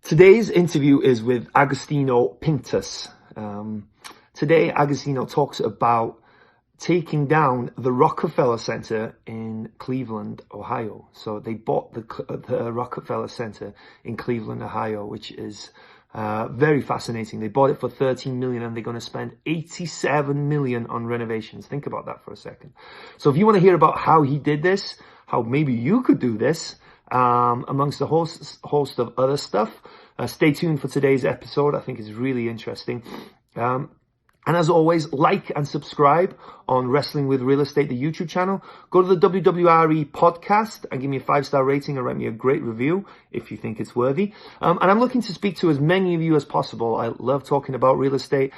Today's interview is with Agostino Pintus. Today, Agostino talks about taking down the Rockefeller Center in Cleveland, Ohio. So they bought the Rockefeller Center in Cleveland, Ohio, which is very fascinating. They bought it for $13 million and they're going to spend $87 million on renovations. Think about that for a second. So if you want to hear about how he did this, how maybe you could do this, amongst a host of other stuff, stay tuned for today's episode. I think it's really interesting. And as always, like and subscribe on Wrestling with Real Estate, the YouTube channel. Go to the WWRE podcast and give me a 5-star rating and write me a great review if you think it's worthy. And I'm looking to speak to as many of you as possible. I love talking about real estate.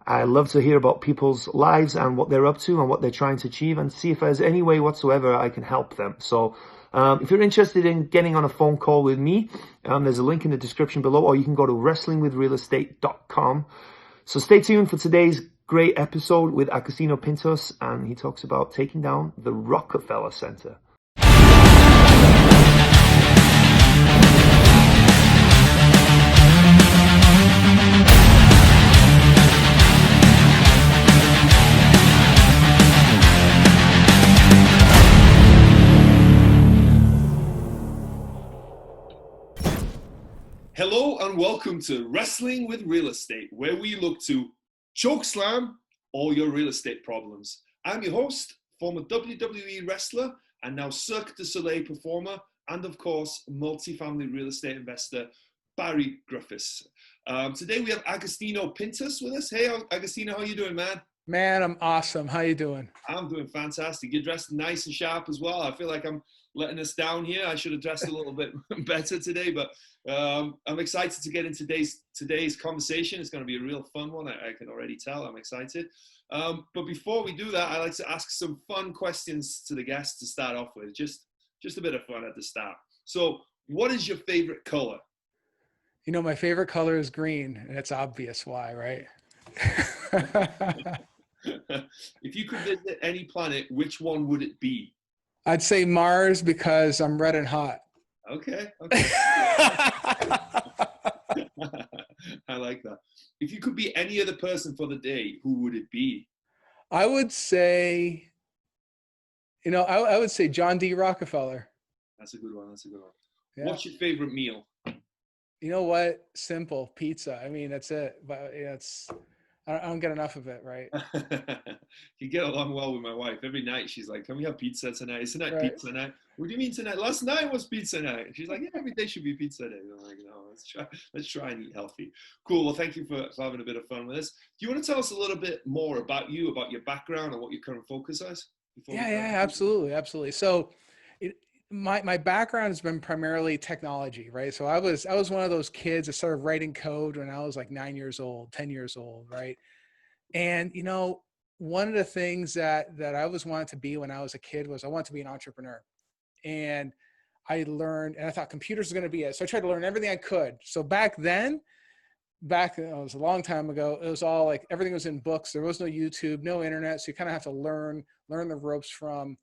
I love to hear about people's lives and what they're up to and what they're trying to achieve, and see if there's any way whatsoever I can help them. So if you're interested in getting on a phone call with me, there's a link in the description below, or you can go to wrestlingwithrealestate.com. So stay tuned for today's great episode with Agostino Pintus, and he talks about taking down the Rockefeller Center. Hello and welcome to Wrestling with Real Estate, where we look to chokeslam all your real estate problems. I'm your host, former WWE wrestler and now Cirque du Soleil performer, and of course, multifamily real estate investor, Barry Griffiths. Today we have Agostino Pintus with us. Hey, Agostino, how you doing, man? Man, I'm awesome. How you doing? I'm doing fantastic. You're dressed nice and sharp as well. I feel like I'm letting us down here. I should have dressed a little bit better today, but I'm excited to get into today's conversation. It's going to be a real fun one. I can already tell. I'm excited. But before we do that, I like to ask some fun questions to the guests to start off with. Just a bit of fun at the start. So, what is your favorite color? You know, my favorite color is green, and it's obvious why, right? If you could visit any planet, which one would it be? I'd say Mars because I'm red and hot. Okay. I like that. If you could be any other person for the day, who would it be? I would say, I would say John D. Rockefeller. That's a good one. Yeah. What's your favorite meal? You know what? Simple pizza. I mean, that's it. But I don't get enough of it, right? You get along well with my wife. Every night she's like, "Can we have pizza tonight? Is tonight Right. pizza night?" What do you mean tonight? Last night was pizza night. She's like, "Yeah, every day should be pizza day." I'm like, "No, let's try and eat healthy." Cool. Well, thank you for having a bit of fun with us. Do you want to tell us a little bit more about you, about your background, and what your current focus is? Yeah, absolutely. So, my background has been primarily technology, right? So I was one of those kids that started writing code when I was like 9 years old, 10 years old, right? And one of the things that I always wanted to be when I was a kid was I wanted to be an entrepreneur. And I learned, and I thought computers are going to be it. So I tried to learn everything I could. So back then, it was a long time ago, it was all like everything was in books. There was no YouTube, no internet. So you kind of have to learn the ropes from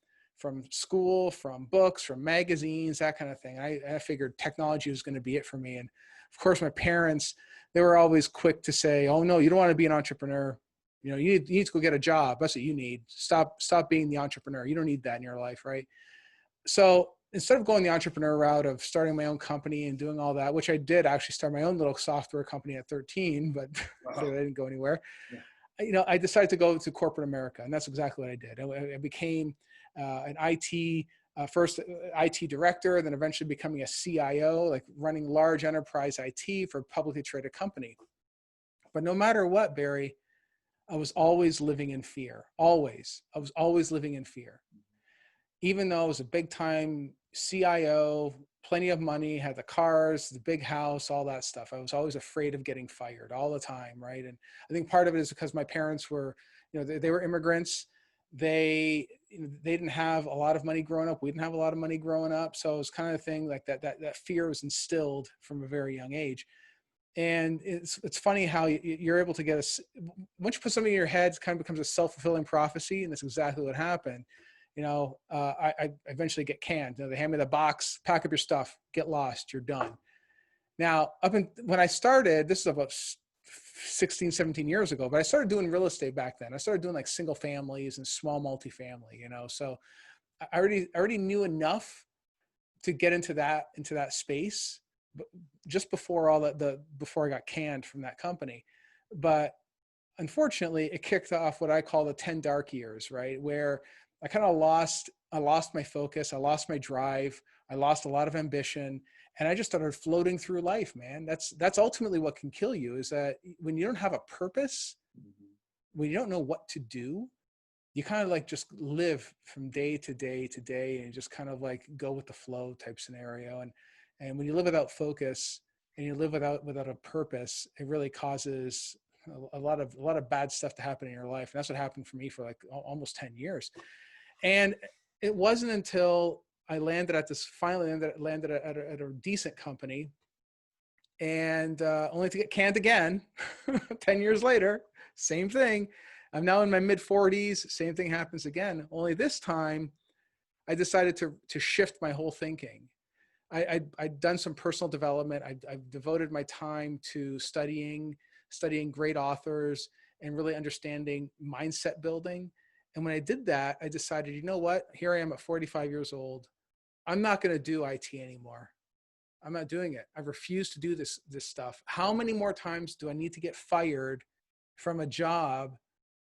school, from books, from magazines, that kind of thing. I figured technology was going to be it for me. And of course, my parents, they were always quick to say, "Oh no, you don't want to be an entrepreneur. You need to go get a job. That's what you need. Stop being the entrepreneur. You don't need that in your life," right? So instead of going the entrepreneur route of starting my own company and doing all that, which I did actually start my own little software company at 13, but Wow. I didn't go anywhere. Yeah. I decided to go to corporate America, and that's exactly what I did. I became an IT, first IT director, then eventually becoming a CIO, like running large enterprise IT for a publicly traded company. But no matter what, Barry, I was always living in fear. Always. I was always living in fear. Even though I was a big time CIO, plenty of money, had the cars, the big house, all that stuff, I was always afraid of getting fired all the time, right? And I think part of it is because my parents were, they were immigrants. They didn't have a lot of money growing up. We didn't have a lot of money growing up. So it was kind of a thing like that fear was instilled from a very young age. And it's funny how you're able to once you put something in your head, it kind of becomes a self-fulfilling prophecy. And that's exactly what happened. I eventually get canned. They hand me the box, pack up your stuff, get lost, you're done. Now, when I started, this is about 16, 17 years ago, but I started doing real estate back then. I started doing like single families and small multifamily, you know, so I already knew enough to get into that space just before before I got canned from that company. But unfortunately, it kicked off what I call the 10 dark years, right? Where I kind of lost my focus. I lost my drive. I lost a lot of ambition, and I just started floating through life, man. That's ultimately what can kill you, is that when you don't have a purpose, when you don't know what to do, you kind of like just live from day to day to day and just kind of like go with the flow type scenario. And when you live without focus and you live without a purpose, it really causes a lot of bad stuff to happen in your life. And that's what happened for me for like almost 10 years. And it wasn't until I landed at a decent company, and only to get canned again 10 years later. Same thing. I'm now in my mid 40s. Same thing happens again. Only this time I decided to shift my whole thinking. I'd done some personal development. I've devoted my time to studying great authors and really understanding mindset building. And when I did that, I decided, you know what? Here I am at 45 years old. I'm not going to do IT anymore. I'm not doing it. I refuse to do this stuff. How many more times do I need to get fired from a job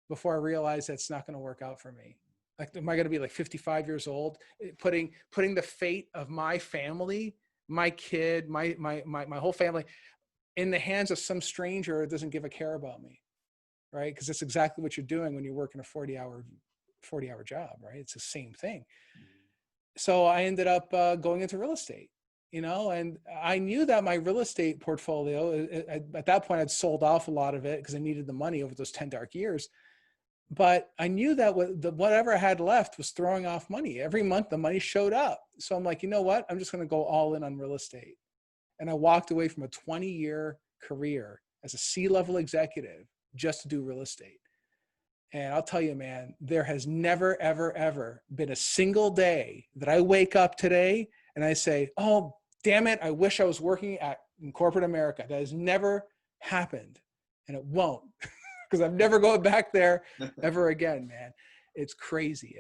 before I realize that's not going to work out for me? Like, am I going to be like 55 years old, putting the fate of my family, my kid, my whole family in the hands of some stranger that doesn't give a care about me, right? Because that's exactly what you're doing when you're working a 40-hour job, right? It's the same thing. So I ended up going into real estate, you know, and I knew that my real estate portfolio, at that point, I'd sold off a lot of it because I needed the money over those 10 dark years. But I knew that whatever I had left was throwing off money. Every month the money showed up. So I'm like, you know what? I'm just going to go all in on real estate. And I walked away from a 20-year career as a C-level executive just to do real estate. And I'll tell you, man, there has never, ever, ever been a single day that I wake up today and I say, oh, damn it, I wish I was working in corporate America. That has never happened, and it won't, because I'm never going back there ever again, man. It's crazy.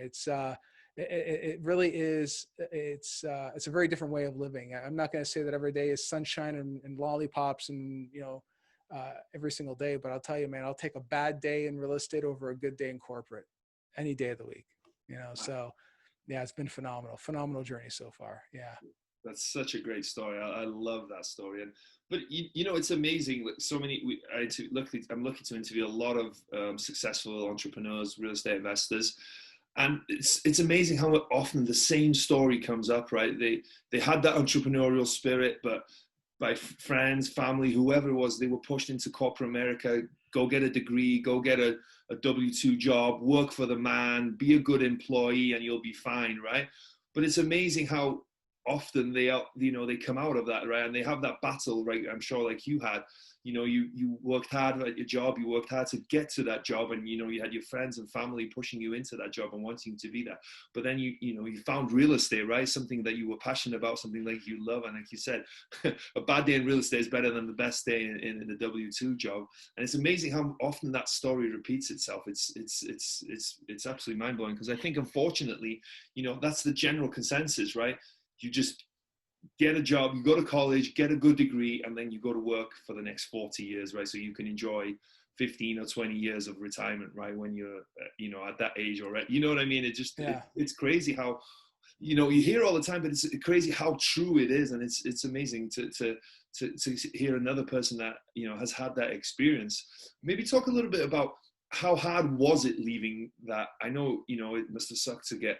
It really is. It's a very different way of living. I'm not going to say that every day is sunshine and lollipops and, you know, every single day, but I'll tell you, man, I'll take a bad day in real estate over a good day in corporate any day of the week, you know? So yeah, it's been phenomenal journey so far. Yeah. That's such a great story. I love that story. But you know, it's amazing. So many, I'm lucky to interview a lot of successful entrepreneurs, real estate investors. And it's amazing how often the same story comes up, right? They had that entrepreneurial spirit, but by friends, family, whoever it was, they were pushed into corporate America. Go get a degree, go get a W-2 job, work for the man, be a good employee, and you'll be fine, right? But it's amazing how often they come out of that, right? And they have that battle, right? I'm sure like you had, you know, you worked hard at your job, you worked hard to get to that job, and, you know, you had your friends and family pushing you into that job and wanting to be there. But then you found real estate, right? Something that you were passionate about, something like you love. And like you said, a bad day in real estate is better than the best day in a W-2 job. And it's amazing how often that story repeats itself. It's absolutely mind blowing, because I think, unfortunately, you know, that's the general consensus, right? You just get a job, you go to college, get a good degree, and then you go to work for the next 40 years, right? So you can enjoy 15 or 20 years of retirement, right? When you're, you know, at that age already. You know what I mean? It's crazy how, you know, you hear all the time, but it's crazy how true it is. And it's amazing to hear another person that, you know, has had that experience. Maybe talk a little bit about how hard was it leaving that? I know, you know, it must have sucked to get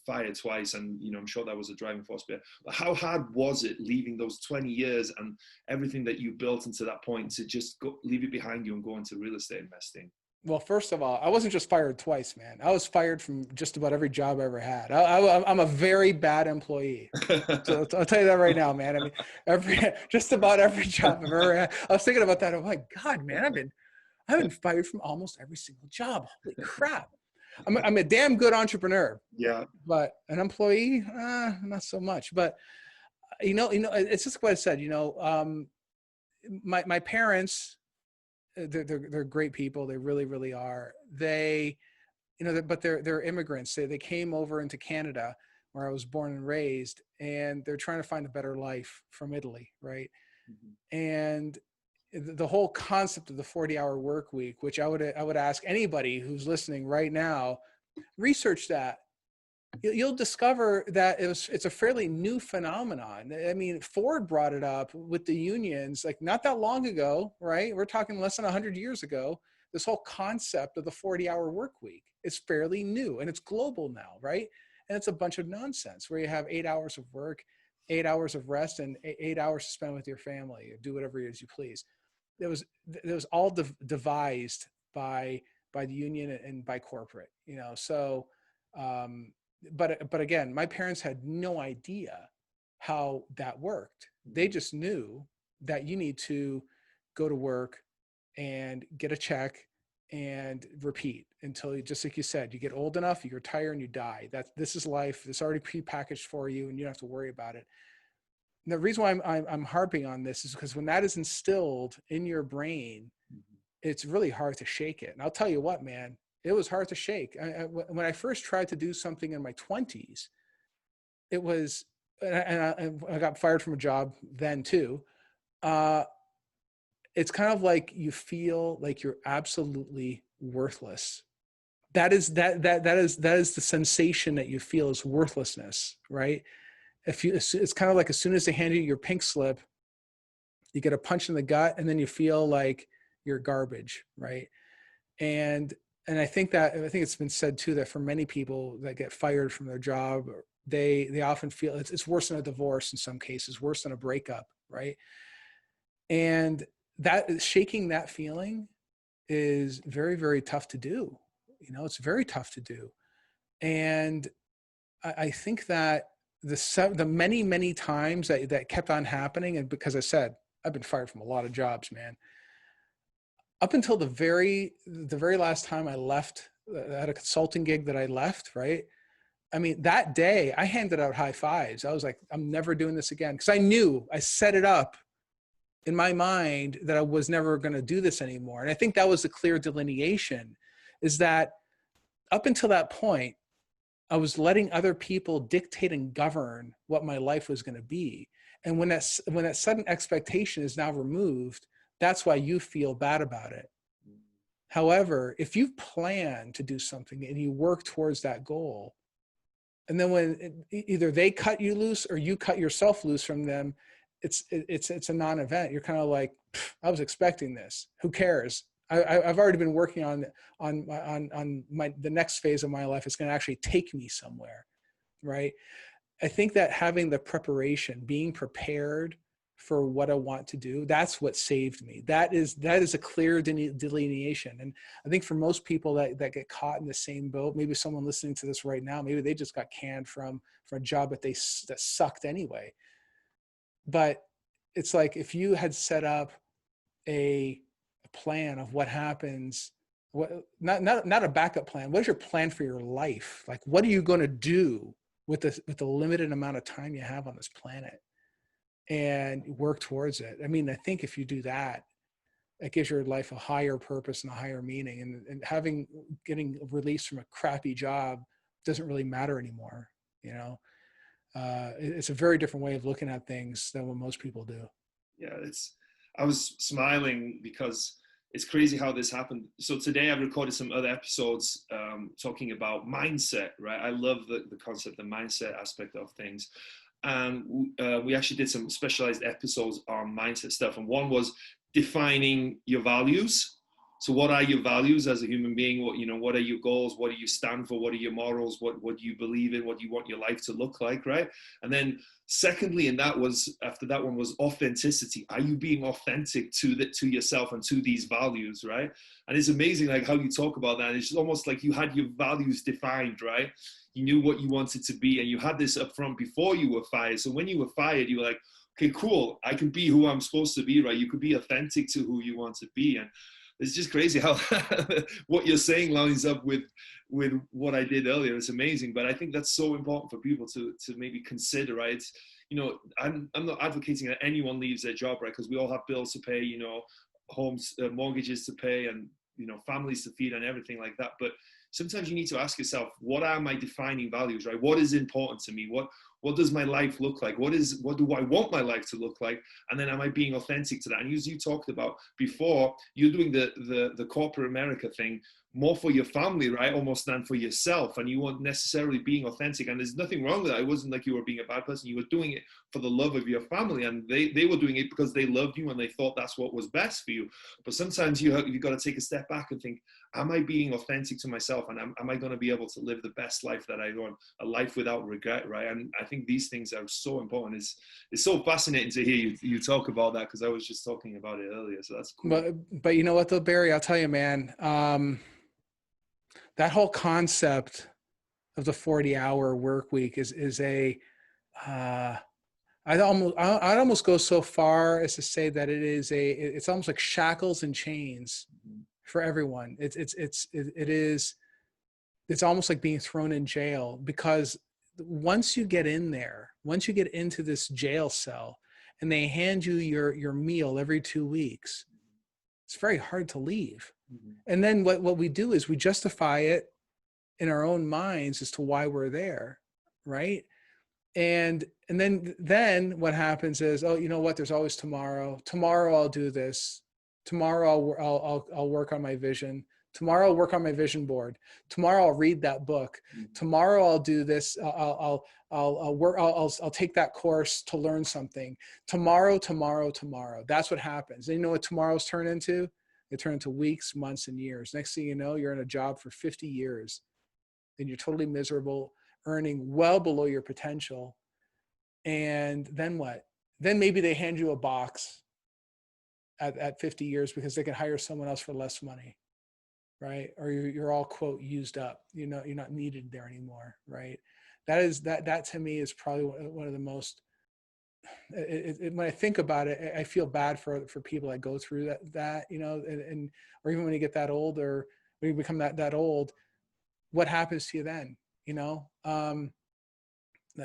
fired twice, and, you know, I'm sure that was a driving force. But how hard was it leaving those 20 years and everything that you built into that point to just leave it behind you and go into real estate investing? Well, first of all, I wasn't just fired twice, man. I was fired from just about every job I ever had. I'm a very bad employee. So I'll tell you that right now, man. I mean, just about every job I've ever had. I was thinking about that. I'm like, God, man, I've been fired from almost every single job. Holy crap. I'm a damn good entrepreneur. Yeah. But an employee, not so much. But it's just what I said. My parents, they're great people. They really, really are. They, but they're immigrants. They came over into Canada, where I was born and raised, and they're trying to find a better life from Italy, right? Mm-hmm. And the whole concept of the 40-hour work week, which I would ask anybody who's listening right now, research that. You'll discover that it's a fairly new phenomenon. I mean, Ford brought it up with the unions, like not that long ago, right? We're talking less than 100 years ago. This whole concept of the 40-hour work week is fairly new, and it's global now, right? And it's a bunch of nonsense where you have 8 hours of work, 8 hours of rest, and 8 hours to spend with your family. Do whatever it is you please. It was all devised by the union and by corporate, So, but again, my parents had no idea how that worked. They just knew that you need to go to work and get a check and repeat until you, just like you said, you get old enough, you retire and you die. This is life. It's already prepackaged for you, and you don't have to worry about it. And the reason why I'm harping on this is because when that is instilled in your brain, it's really hard to shake it. And I'll tell you what, man, it was hard to shake. When I first tried to do something in my 20s, it was, and I got fired from a job then too. It's kind of like you feel like you're absolutely worthless. That is the sensation that you feel is worthlessness, right? It's kind of like as soon as they hand you your pink slip, you get a punch in the gut, and then you feel like you're garbage, right? And I think it's been said too that for many people that get fired from their job, they often feel it's worse than a divorce in some cases, worse than a breakup, right? And that shaking that feeling is very, very tough to do. It's very tough to do. And I think that the many, many times that kept on happening, and because I said, I've been fired from a lot of jobs, man. Up until the very last time I left, at a consulting gig that I left, right? I mean, that day I handed out high fives. I was like, I'm never doing this again. Because I set it up in my mind that I was never going to do this anymore. And I think that was the clear delineation, is that up until that point, I was letting other people dictate and govern what my life was going to be. And when that sudden expectation is now removed, that's why you feel bad about it. However, if you plan to do something and you work towards that goal, and then when either they cut you loose or you cut yourself loose from them, it's a non-event. You're kind of like, I was expecting this. Who cares? I've already been working on the next phase of my life. It's going to actually take me somewhere, right? I think that having the preparation, being prepared for what I want to do, that's what saved me. That is a clear delineation. And I think for most people that get caught in the same boat, maybe someone listening to this right now, maybe they just got canned from a job that sucked anyway. But it's like, if you had set up a plan of what happens, not a backup plan. What is your plan for your life? Like, what are you going to do with the limited amount of time you have on this planet, and work towards it? I mean, I think if you do that, it gives your life a higher purpose and a higher meaning. And getting released from a crappy job doesn't really matter anymore. It's a very different way of looking at things than what most people do. Yeah, I was smiling because it's crazy how this happened. So today I've recorded some other episodes talking about mindset, right? I love the concept, the mindset aspect of things. And we actually did some specialized episodes on mindset stuff. And one was defining your values. So what are your values as a human being? What are your goals? What do you stand for? What are your morals? What do you believe in? What do you want your life to look like, right? And then secondly, after that one was authenticity. Are you being authentic to yourself and to these values, right? And it's amazing like how you talk about that. It's almost like you had your values defined, right? You knew what you wanted to be, and you had this up front before you were fired. So when you were fired, you were like, okay, cool. I can be who I'm supposed to be, right? You could be authentic to who you want to be. And it's just crazy how what you're saying lines up with what I did earlier. It's amazing. But I think that's so important for people to maybe consider, right? you know, I'm not advocating that anyone leaves their job, right? Because we all have bills to pay, you know, homes, mortgages to pay, and, you know, families to feed and everything like that. But sometimes you need to ask yourself, what are my defining values, right? What is important to me? What does my life look like? What do I want my life to look like? And then am I being authentic to that? And as you talked about before, you're doing the corporate America thing more for your family, right? Almost than for yourself. And you weren't necessarily being authentic. And there's nothing wrong with that. It wasn't like you were being a bad person. You were doing it for the love of your family. And they were doing it because they loved you and they thought that's what was best for you. But sometimes you've got to take a step back and think, am I being authentic to myself? And am I going to be able to live the best life that I want, a life without regret, right? And I think these things are so important. It's so fascinating to hear you talk about that, because I was just talking about it earlier. So that's cool. But you know what though, Barry, I'll tell you, man, that whole concept of the 40-hour work week is I'd almost go so far as to say that it's almost like shackles and chains for everyone. It's almost like being thrown in jail, because once you get in there, once you get into this jail cell and they hand you your meal every 2 weeks, it's very hard to leave. Mm-hmm. And then what we do is we justify it in our own minds as to why we're there, right? And then what happens is, oh, you know what? There's always tomorrow. Tomorrow I'll do this. Tomorrow I'll work on my vision. Tomorrow I'll work on my vision board. Tomorrow I'll read that book. Tomorrow I'll do this. I'll work. I'll take that course to learn something. Tomorrow. That's what happens. And you know what tomorrow's turn into? They turn into weeks, months, and years. Next thing you know, you're in a job for 50 years, and you're totally miserable, earning well below your potential. And then what? Then maybe they hand you a box at 50 years because they can hire someone else for less money, right? Or you're all, quote, used up. You know, you're not needed there anymore, right? That to me is probably one of the most, when I think about it, I feel bad for people that go through that, you know, and or even when you get that old, or when you become that old, what happens to you then? You know,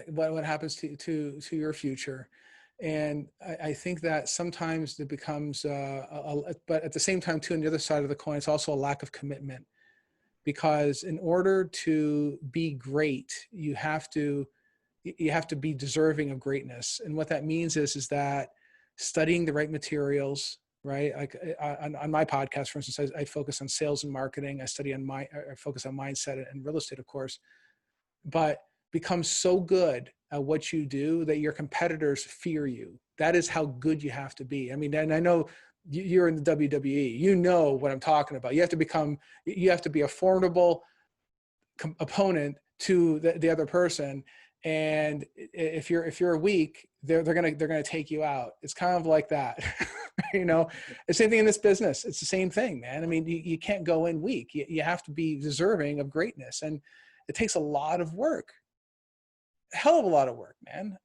what happens to your future? And I think that sometimes it becomes, but at the same time too, on the other side of the coin, it's also a lack of commitment, because in order to be great, you have to be deserving of greatness. And what that means is that studying the right materials, right? Like on my podcast, for instance, I focus on sales and marketing. I focus on mindset and real estate, of course, but become so good at what you do that your competitors fear you. That is how good you have to be. I mean, and I know you're in the WWE, you know what I'm talking about. You have to be a formidable opponent to the other person. And if you're weak, they're gonna take you out. It's kind of like that. You know, the same thing in this business. It's the same thing, man. I mean, you can't go in weak. You have to be deserving of greatness. And it takes a lot of work, a hell of a lot of work, man.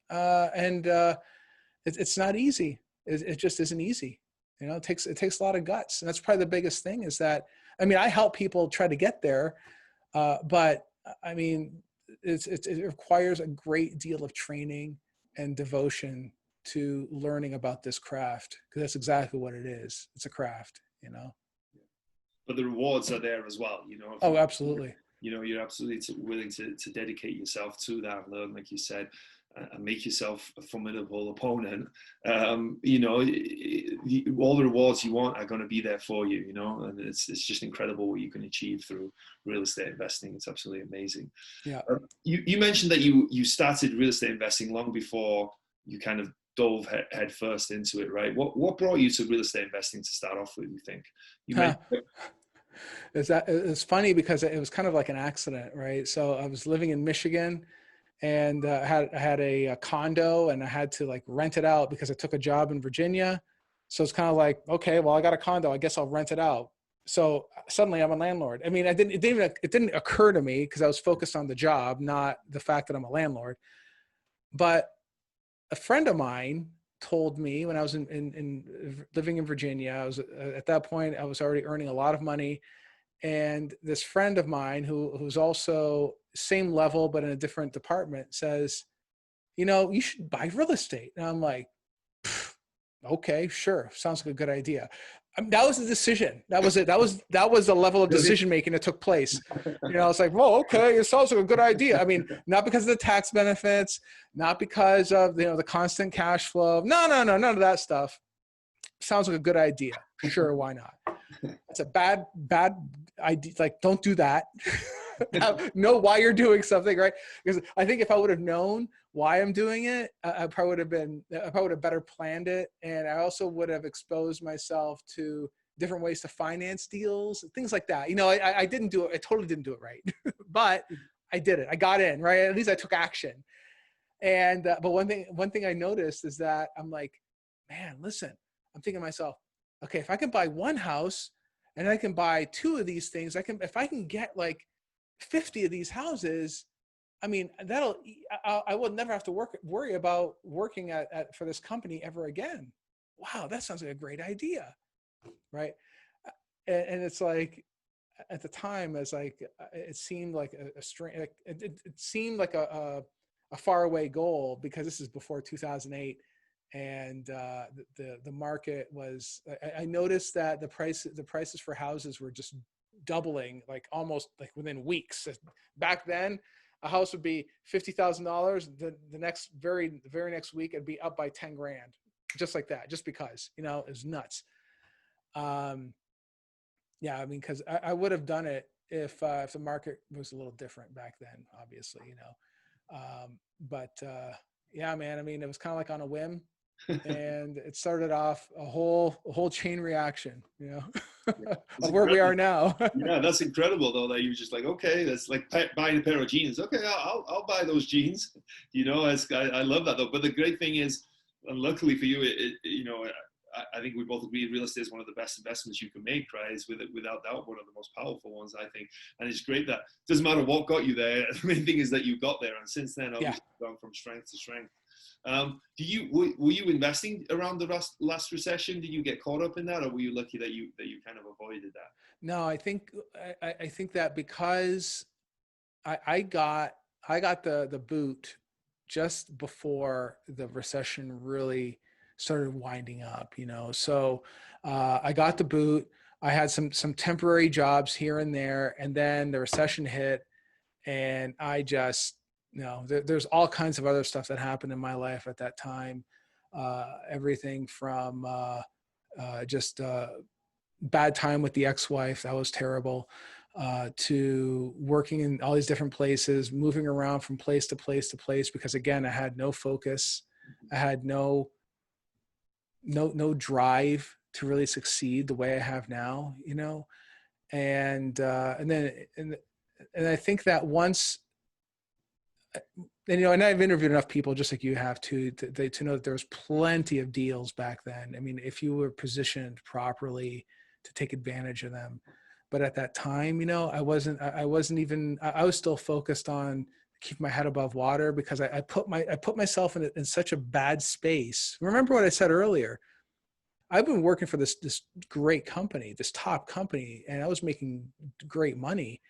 It's not easy. It just isn't easy. You know, it takes a lot of guts. And that's probably the biggest thing is that, I mean, I help people try to get there. But I mean, it requires a great deal of training and devotion to learning about this craft, because that's exactly what it is. It's a craft, you know. But the rewards are there as well, you know. Oh, absolutely. You know, you're absolutely willing to dedicate yourself to that, learn, like you said, and make yourself a formidable opponent. You know, all the rewards you want are going to be there for you, you know, and it's just incredible what you can achieve through real estate investing. It's absolutely amazing. Yeah. You mentioned that you started real estate investing long before you kind of dove head first into it, right? What brought you to real estate investing to start off with, you think? You mentioned it's funny because it was kind of like an accident, right? So I was living in Michigan, and I had a condo, and I had to like rent it out because I took a job in Virginia. So it's kind of like, okay, well, I got a condo, I guess I'll rent it out. So suddenly I'm a landlord. I mean, it didn't occur to me because I was focused on the job, not the fact that I'm a landlord. But a friend of mine told me when I was in living in Virginia, I was at that point, I was already earning a lot of money. And this friend of mine who's also same level, but in a different department, says, you should buy real estate. And I'm like, okay, sure. Sounds like a good idea. That was the decision. That was it. That was the level of decision making that took place. It's like, well, okay, it sounds like a good idea. I mean, not because of the tax benefits, not because of the constant cash flow. No, none of that stuff. Sounds like a good idea. Sure, why not? That's a bad idea. Like, don't do that. Know why you're doing something, right? Because I think if I would have known why I'm doing it, I probably would have better planned it. And I also would have exposed myself to different ways to finance deals, things like that. I didn't do it. I totally didn't do it right, but I did it. I got in, right? At least I took action. And, but one thing I noticed is that I'm like, man, listen, I'm thinking to myself, okay, if I can buy one house and I can buy 2 of these things, if I can get like 50 of these houses, I mean, I will never have to worry about working for this company ever again. Wow, that sounds like a great idea, right? And it's like, at the time, as like, it seemed like a strange, like, it seemed like a faraway goal, because this is before 2008, and the market was. I noticed that the prices for houses were just doubling, like almost like within weeks. Back then, a house would be $50,000. The very next week, it'd be up by 10 grand, just like that, just because, it was nuts. Yeah, I mean, because I would have done it if the market was a little different back then, obviously, but yeah, man, I mean, it was kind of like on a whim. And it started off a whole chain reaction, of where we are now. Yeah, that's incredible though, that you were just like, okay, that's like buying a pair of jeans. Okay, I'll buy those jeans. I love that though. But the great thing is, and luckily for you, I think we both agree real estate is one of the best investments you can make, right? It's without doubt one of the most powerful ones, I think. And it's great that it doesn't matter what got you there. The main thing is that you got there, and since then, obviously, gone from strength to strength. Were you investing around the last recession? Did you get caught up in that, or were you lucky that you kind of avoided that? No, I think that because I got the boot just before the recession really started winding up, So I got the boot. I had some temporary jobs here and there, and then the recession hit, and I just there's all kinds of other stuff that happened in my life at that time. Everything from just bad time with the ex-wife, that was terrible, to working in all these different places, moving around from place to place to place, because again, I had no focus. I had no drive to really succeed the way I have now, and I think that once, and I've interviewed enough people just like you have to know that there was plenty of deals back then. I mean, if you were positioned properly to take advantage of them. But at that time, I was still focused on keep my head above water, because I put myself in such a bad space. Remember what I said earlier. I've been working for this great company, this top company, and I was making great money.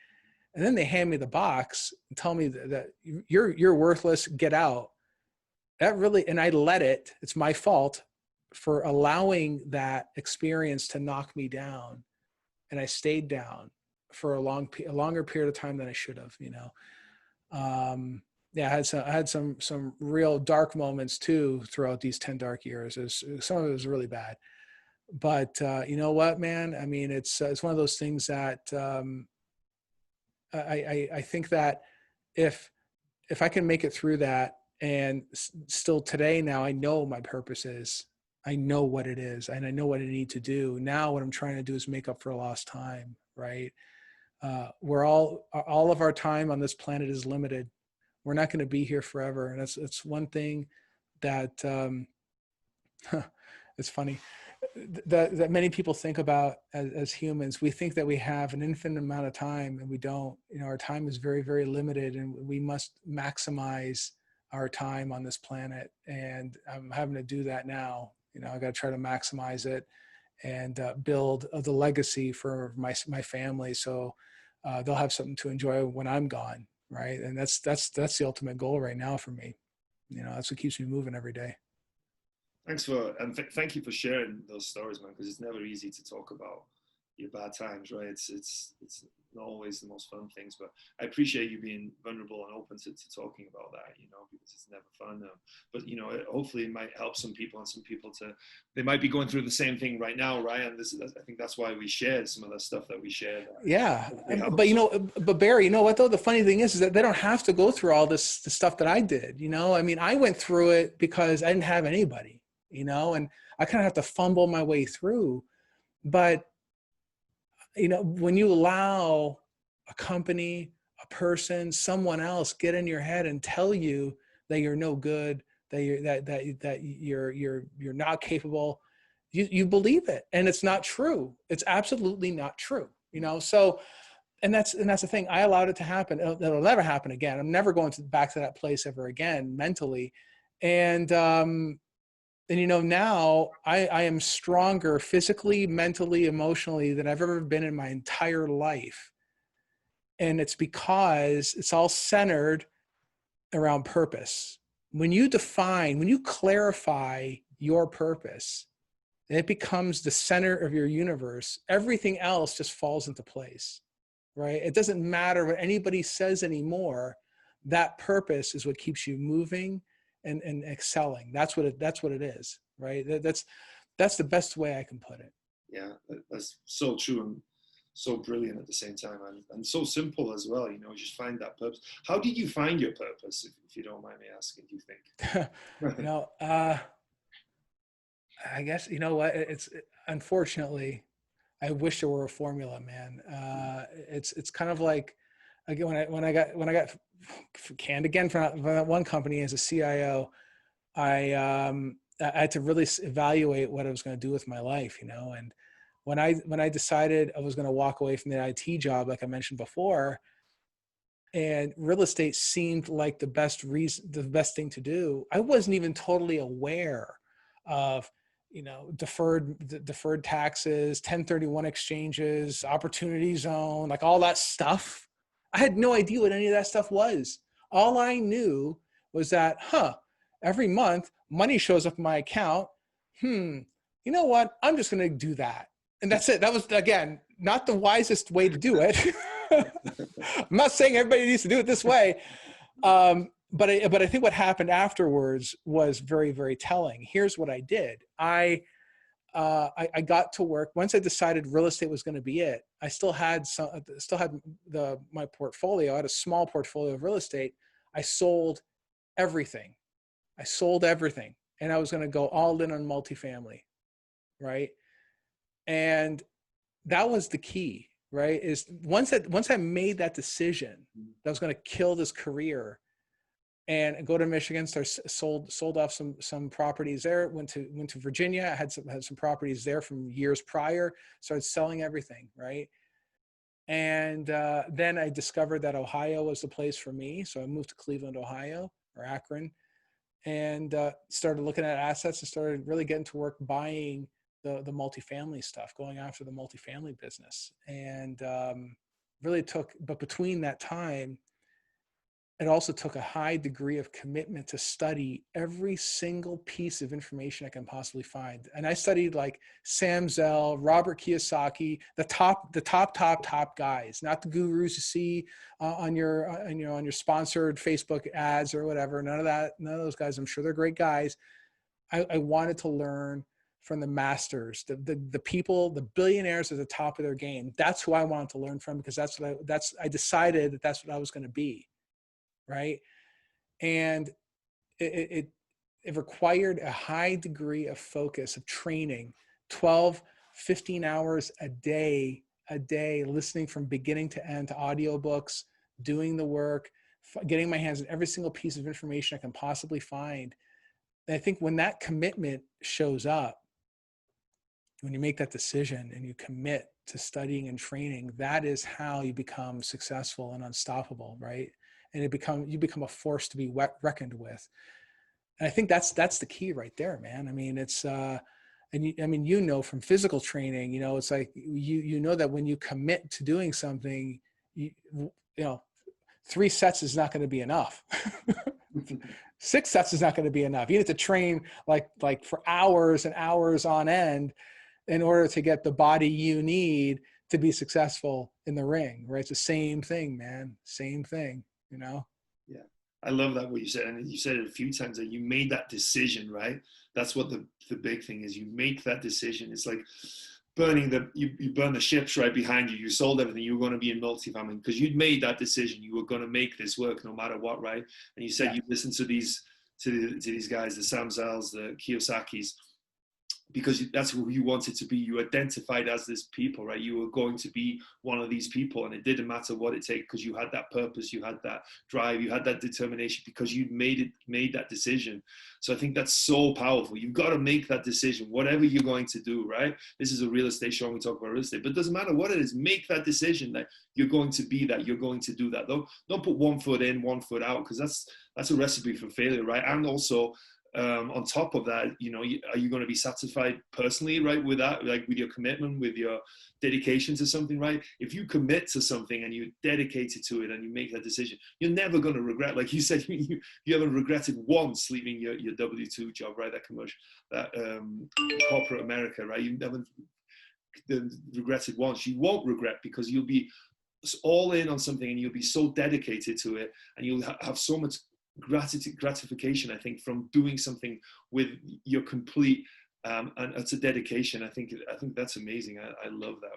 And then they hand me the box and tell me that you're worthless, get out. That really, and I let it. It's my fault for allowing that experience to knock me down. And I stayed down for a longer period of time than I should have, Yeah, I had some real dark moments too throughout these 10 dark years. Some of it was really bad, but you know what, man? I mean, it's one of those things that I think that if I can make it through that, and still today now, I know my purpose is. I know what it is, and I know what I need to do. Now what I'm trying to do is make up for lost time, right? We're all of our time on this planet is limited. We're not going to be here forever. And it's one thing that it's funny that many people think about as humans. We think that we have an infinite amount of time, and we don't. Our time is very, very limited, and we must maximize our time on this planet. And I'm having to do that now. I got to try to maximize it and build the legacy for my family, so they'll have something to enjoy when I'm gone, right? And that's the ultimate goal right now for me. That's what keeps me moving every day. Thanks for, and thank you for sharing those stories, man, because it's never easy to talk about your bad times, right? It's not always the most fun things, but I appreciate you being vulnerable and open to talking about that, because it's never fun. But hopefully it might help some people, and some people they might be going through the same thing right now, right? And I think that's why we shared some of the stuff that we shared. Yeah, but Barry, you know what though? The funny thing is that they don't have to go through all the stuff that I did. I mean, I went through it because I didn't have anybody, and I kind of have to fumble my way through. But when you allow a company, a person, someone else get in your head and tell you that you're no good, that you're not capable, you believe it, and it's not true. It's absolutely not true. So, and that's the thing. I allowed it to happen. It'll never happen again. I'm never going back to that place ever again mentally, and now I am stronger physically, mentally, emotionally than I've ever been in my entire life. And it's because it's all centered around purpose. When you clarify your purpose, and it becomes the center of your universe, everything else just falls into place, right? It doesn't matter what anybody says anymore. That purpose is what keeps you moving and excelling. That's what it is, right? That's the best way I can put it. Yeah, that's so true and so brilliant at the same time, and so simple as well. Just find that purpose. How did you find your purpose, if you don't mind me asking? Do you think? I guess it's unfortunately, I wish there were a formula, man. It's kind of like, again, when I got canned again from that one company as a CIO, I had to really evaluate what I was going to do with my life, and when I decided I was going to walk away from the IT job, like I mentioned before, and real estate seemed like the best thing to do, I wasn't even totally aware of deferred taxes, 1031 exchanges, opportunity zone, like all that stuff. I had no idea what any of that stuff was. All I knew was that, every month money shows up in my account. You know what? I'm just going to do that. And that's it. That was, again, not the wisest way to do it. I'm not saying everybody needs to do it this way. But I think what happened afterwards was very, very telling. Here's what I did. I got to work. Once I decided real estate was going to be it, I still had my portfolio. I had a small portfolio of real estate. I sold everything. And I was going to go all in on multifamily, right? And that was the key, right? Is once I made that decision that I was going to kill this career and go to Michigan, sold off some properties there, went to Virginia. I had some properties there from years prior, started selling everything, right? And then I discovered that Ohio was the place for me. So I moved to Cleveland, Ohio, or Akron, and started looking at assets and started really getting to work buying the multifamily stuff, going after the multifamily business. And but between that time, it also took a high degree of commitment to study every single piece of information I can possibly find. And I studied like Sam Zell, Robert Kiyosaki, the top guys, not the gurus you see on your sponsored Facebook ads or whatever. None of those guys. I'm sure they're great guys. I wanted to learn from the masters, the people, the billionaires at the top of their game. That's who I wanted to learn from, because I decided that's what I was going to be. Right. And it required a high degree of focus, of training, 12, 15 hours a day, listening from beginning to end to audiobooks, doing the work, getting my hands on every single piece of information I can possibly find. And I think when that commitment shows up, when you make that decision and you commit to studying and training, that is how you become successful and unstoppable, right? And you become a force to be reckoned with. And I think that's the key right there, man. I mean, it's from physical training, it's like you know that when you commit to doing something, 3 sets is not going to be enough. 6 sets is not going to be enough. You need to train like for hours and hours on end in order to get the body you need to be successful in the ring, right? It's the same thing, man. Same thing, you know? Yeah. I love that what you said. And you said it a few times that you made that decision, right? That's what the big thing is. You make that decision. It's like you burn the ships right behind you. You sold everything. You were going to be in multifamily because you'd made that decision. You were going to make this work no matter what, right? And you said Yeah. you listened to these guys, the Sam Zells, the Kiyosakis, because that's who you wanted to be. You identified as this people, right? You were going to be one of these people, and it didn't matter what it takes because you had that purpose, you had that drive, you had that determination because you'd made that decision. So I think that's so powerful. You've got to make that decision, whatever you're going to do, right? This is a real estate show and we talk about real estate, but it doesn't matter what it is. Make that decision that you're going to be that, you're going to do that. Don't put one foot in, one foot out, because that's a recipe for failure, right? And also, on top of that, you know, are you going to be satisfied personally, right, with that, like with your commitment, with your dedication to something, right? If you commit to something and you're dedicated to it and you make that decision, you're never going to regret. Like you said, you haven't regretted once leaving your W-2 job, right? That commercial, that corporate America, right? You haven't regretted once. You won't regret because you'll be all in on something and you'll be so dedicated to it, and you'll have so much gratification, I think, from doing something with your complete and it's a dedication. I think that's amazing. I love that.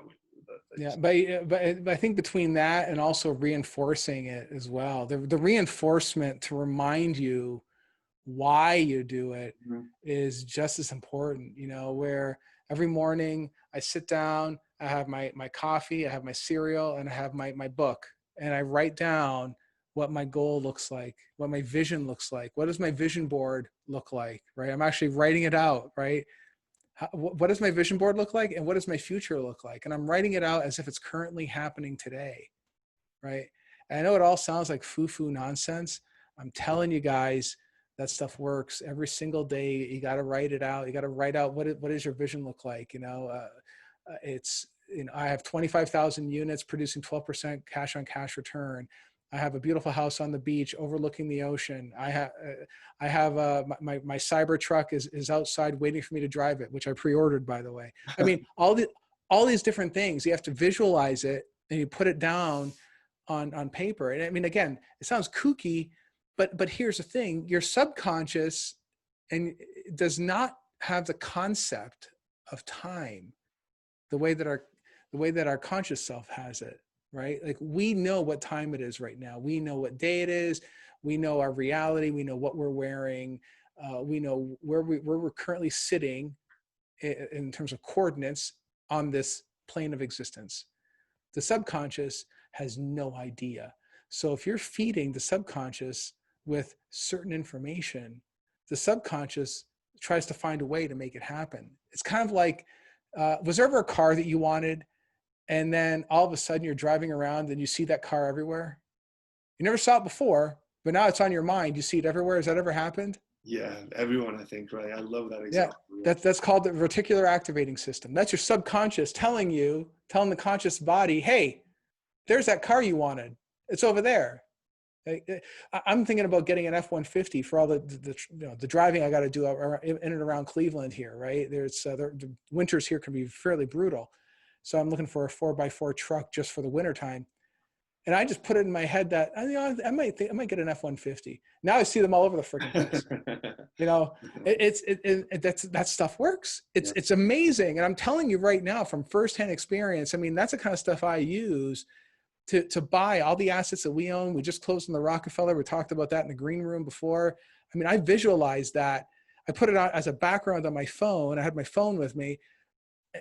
Yeah, but I think between that and also reinforcing it as well, the reinforcement to remind you why you do it is just as important. You know, where every morning I sit down, I have my coffee, I have my cereal, and I have my book, and I write down what my goal looks like, what my vision looks like, what does my vision board look like, right? I'm actually writing it out, right? What does my vision board look like, and what does my future look like? And I'm writing it out as if it's currently happening today, right? And I know it all sounds like foo-foo nonsense. I'm telling you guys, that stuff works every single day. You got to write it out. You got to write out what does your vision look like? You know, it's, you know, I have 25,000 units producing 12% cash on cash return. I have a beautiful house on the beach overlooking the ocean. I have my Cyber truck is outside waiting for me to drive it, which I pre-ordered, by the way. I mean, all these different things, you have to visualize it and you put it down on paper. And I mean, again, it sounds kooky, but here's the thing: your subconscious does not have the concept of time the way that our conscious self has it. Right? Like, we know what time it is right now. We know what day it is. We know our reality. We know what we're wearing. We know where we're currently sitting in terms of coordinates on this plane of existence. The subconscious has no idea. So if you're feeding the subconscious with certain information, the subconscious tries to find a way to make it happen. It's kind of like, was there ever a car that you wanted, and then all of a sudden you're driving around and you see that car everywhere? You never saw it before, but now it's on your mind. You see it everywhere. Has that ever happened? Yeah, everyone, I think, right? I love that example. Yeah, that's called the reticular activating system. That's your subconscious telling the conscious body, hey, there's that car you wanted. It's over there. I'm thinking about getting an F-150 for all the driving I got to do in and around Cleveland here, right? The winters here can be fairly brutal. So I'm looking for a 4x4 truck just for the wintertime. And I just put it in my head that, you know, I might get an F-150. Now I see them all over the freaking place. You know, that stuff works. It's amazing. And I'm telling you right now from firsthand experience, I mean, that's the kind of stuff I use to buy all the assets that we own. We just closed on the Rockefeller. We talked about that in the green room before. I mean, I visualized that. I put it out as a background on my phone. I had my phone with me.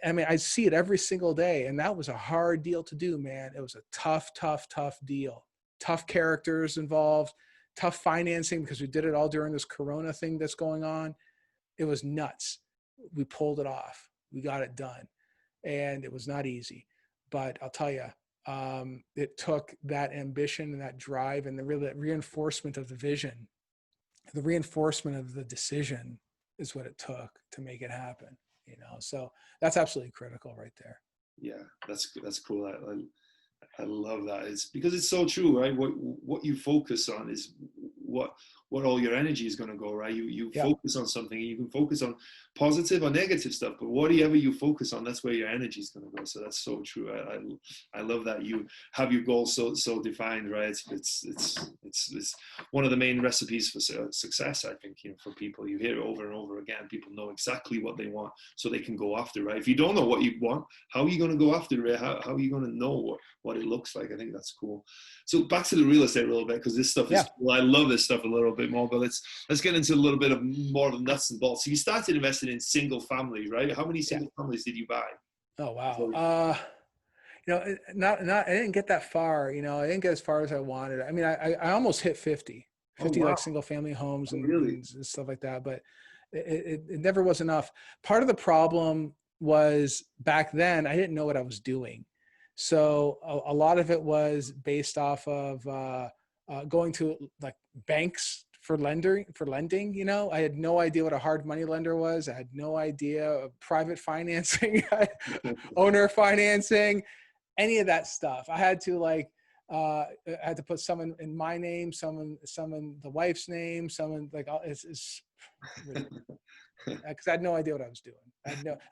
I mean, I see it every single day. And that was a hard deal to do, man. It was a tough deal. Tough characters involved, tough financing, because we did it all during this Corona thing that's going on. It was nuts. We pulled it off. We got it done. And it was not easy. But I'll tell you, it took that ambition and that drive and the reinforcement of the vision, the reinforcement of the decision is what it took to make it happen. You know, so that's absolutely critical right there. Yeah, that's cool. I love that. It's because it's so true, right? What you focus on is what all your energy is going to go, right? You Yeah. focus on something, and you can focus on positive or negative stuff, but whatever you focus on, that's where your energy is going to go. So that's so true. I love that you have your goals so defined, right? It's one of the main recipes for success, I think. For people, you hear it over and over again. People know exactly what they want, so they can go after, right? If you don't know what you want, how are you going to go after it? How are you going to know what it looks like? I think that's cool. So back to the real estate a little bit, because this stuff is cool. I love this stuff a little bit more, but let's get into a little bit of more of the nuts and bolts. So you started investing in single families, right? How many single families did you buy? Oh, wow. I didn't get that far. I didn't get as far as I wanted. I mean, I almost hit 50 like single family homes and stuff like that, but it never was enough. Part of the problem was back then I didn't know what I was doing. So a lot of it was based off of going to like banks for lending. I had no idea what a hard money lender was. I had no idea of private financing, owner financing, any of that stuff. I had to I had to put some in my name, some in the wife's name, some in it's because I had no idea what I was doing.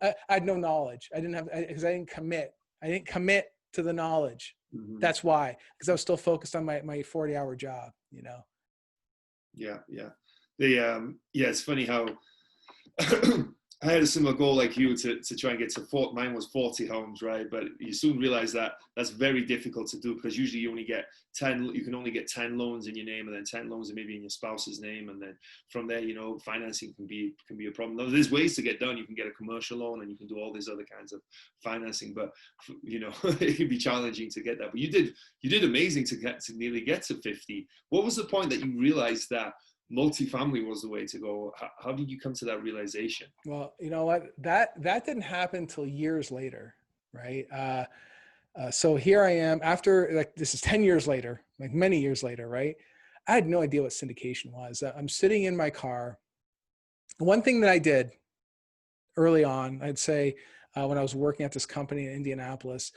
I had no knowledge. I didn't commit to the knowledge. Mm-hmm. That's why, because I was still focused on my 40-hour job, Yeah. It's funny how I had a similar goal like you to try and get to mine was 40 homes, right? But you soon realize that that's very difficult to do, because usually you can only get 10 loans in your name, and then 10 loans maybe in your spouse's name. And then from there, financing can be a problem. Now, there's ways to get done. You can get a commercial loan, and you can do all these other kinds of financing, but it can be challenging to get that. But you did amazing to nearly get to 50. What was the point that you realized that multifamily was the way to go? How did you come to that realization? Well, you know what, that didn't happen until years later, right? So here I am after, this is 10 years later, many years later, right? I had no idea what syndication was. I'm sitting in my car. One thing that I did early on, I'd say, when I was working at this company in Indianapolis,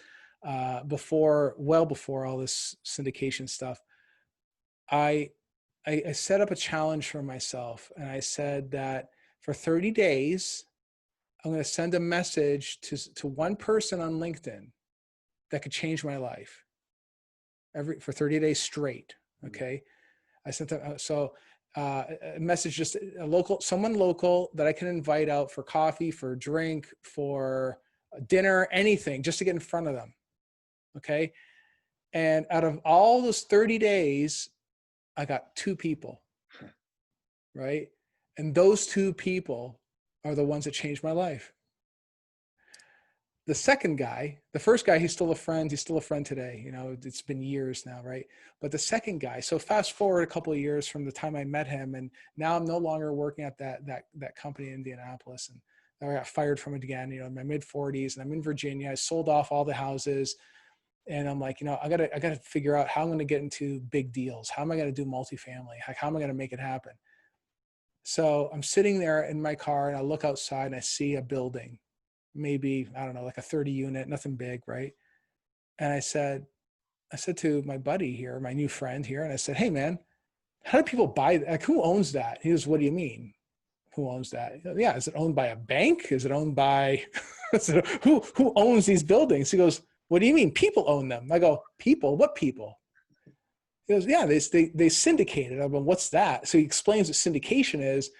before all this syndication stuff, I set up a challenge for myself, and I said that for 30 days, I'm going to send a message to one person on LinkedIn that could change my life for 30 days straight. Okay. I sent them. A message, just someone local that I can invite out for coffee, for a drink, for dinner, anything, just to get in front of them. Okay. And out of all those 30 days, I got 2 people, right? And those 2 people are the ones that changed my life. The second guy, the first guy, he's still a friend. He's still a friend today. It's been years now, right? But the second guy, so fast forward a couple of years from the time I met him, and now I'm no longer working at that company in Indianapolis, and I got fired from it again, in my mid 40s, and I'm in Virginia. I sold off all the houses. And I'm like, I gotta figure out how I'm going to get into big deals. How am I going to do multifamily? How am I going to make it happen? So I'm sitting there in my car, and I look outside, and I see a building, maybe, I don't know, like a 30 unit, nothing big, right? And I said to my buddy here, my new friend here, and I said, hey man, how do people buy that? Who owns that? He goes, what do you mean? Who owns that? Goes, yeah, is it owned by a bank? Is it owned by, who owns these buildings? He goes, what do you mean people own them? I go, people? What people? He goes, yeah, they syndicated. I go, what's that? So he explains what syndication is.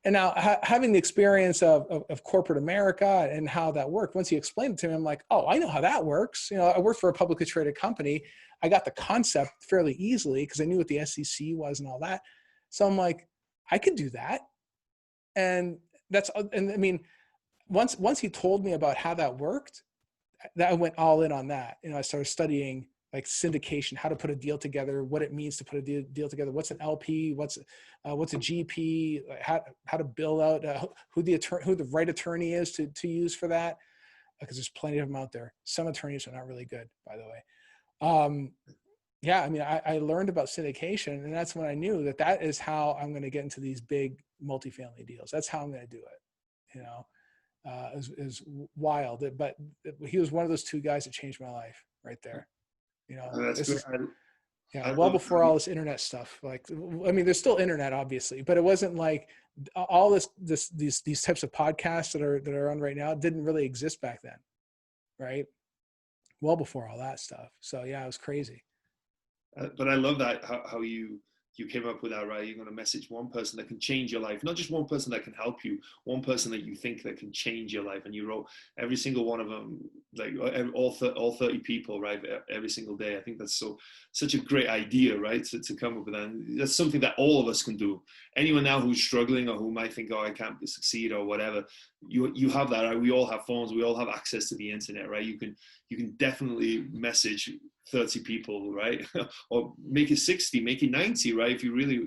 And now having the experience of corporate America and how that worked, once he explained it to me, I'm like, oh, I know how that works. I worked for a publicly traded company. I got the concept fairly easily because I knew what the SEC was and all that. So I'm like, I could do that. And I mean, once he told me about how that worked, that I went all in on that. I started studying syndication, how to put a deal together, what it means to put a deal together, what's an LP, what's a GP, how to bill out, who the right attorney is to use for that, because there's plenty of them out there. Some attorneys are not really good, by the way. I mean, I learned about syndication, and that's when I knew that is how I'm going to get into these big multifamily deals. That's how I'm going to do it. Is wild, but he was one of those 2 guys that changed my life right there. That's good. Yeah, well before all this internet stuff. Like, I mean, there's still internet, obviously, but it wasn't like all these types of podcasts that are on right now didn't really exist back then, right? Well before all that stuff. So yeah, it was crazy. But I love that how you came up with that, right? You're going to message one person that can change your life, not just one person that can help you, one person that you think that can change your life. And you wrote every single one of them, like all 30 people, right? Every single day. I think that's such a great idea, right? To come up with that. And that's something that all of us can do. Anyone now who's struggling or who might think, oh, I can't succeed or whatever, you have that, right? We all have phones. We all have access to the internet, right? You can definitely message 30 people, right? Or make it 60, make it 90, right? If you really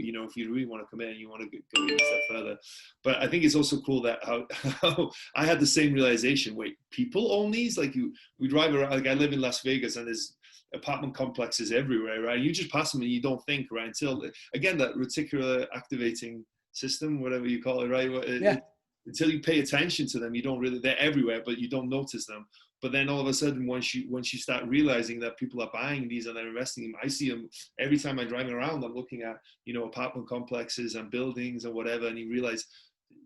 want to come in and you want to go a step further. But I think it's also cool that how I had the same realization. Wait, people own these? Like we drive around, like I live in Las Vegas and there's apartment complexes everywhere, right? You just pass them and you don't think, right? Until, again, that reticular activating system, whatever you call it, right? Until you pay attention to them, you don't really, they're everywhere, but you don't notice them. But then all of a sudden, once you start realizing that people are buying these and they're investing in them, I see them every time I'm driving around. I'm looking at, apartment complexes and buildings and whatever, and you realize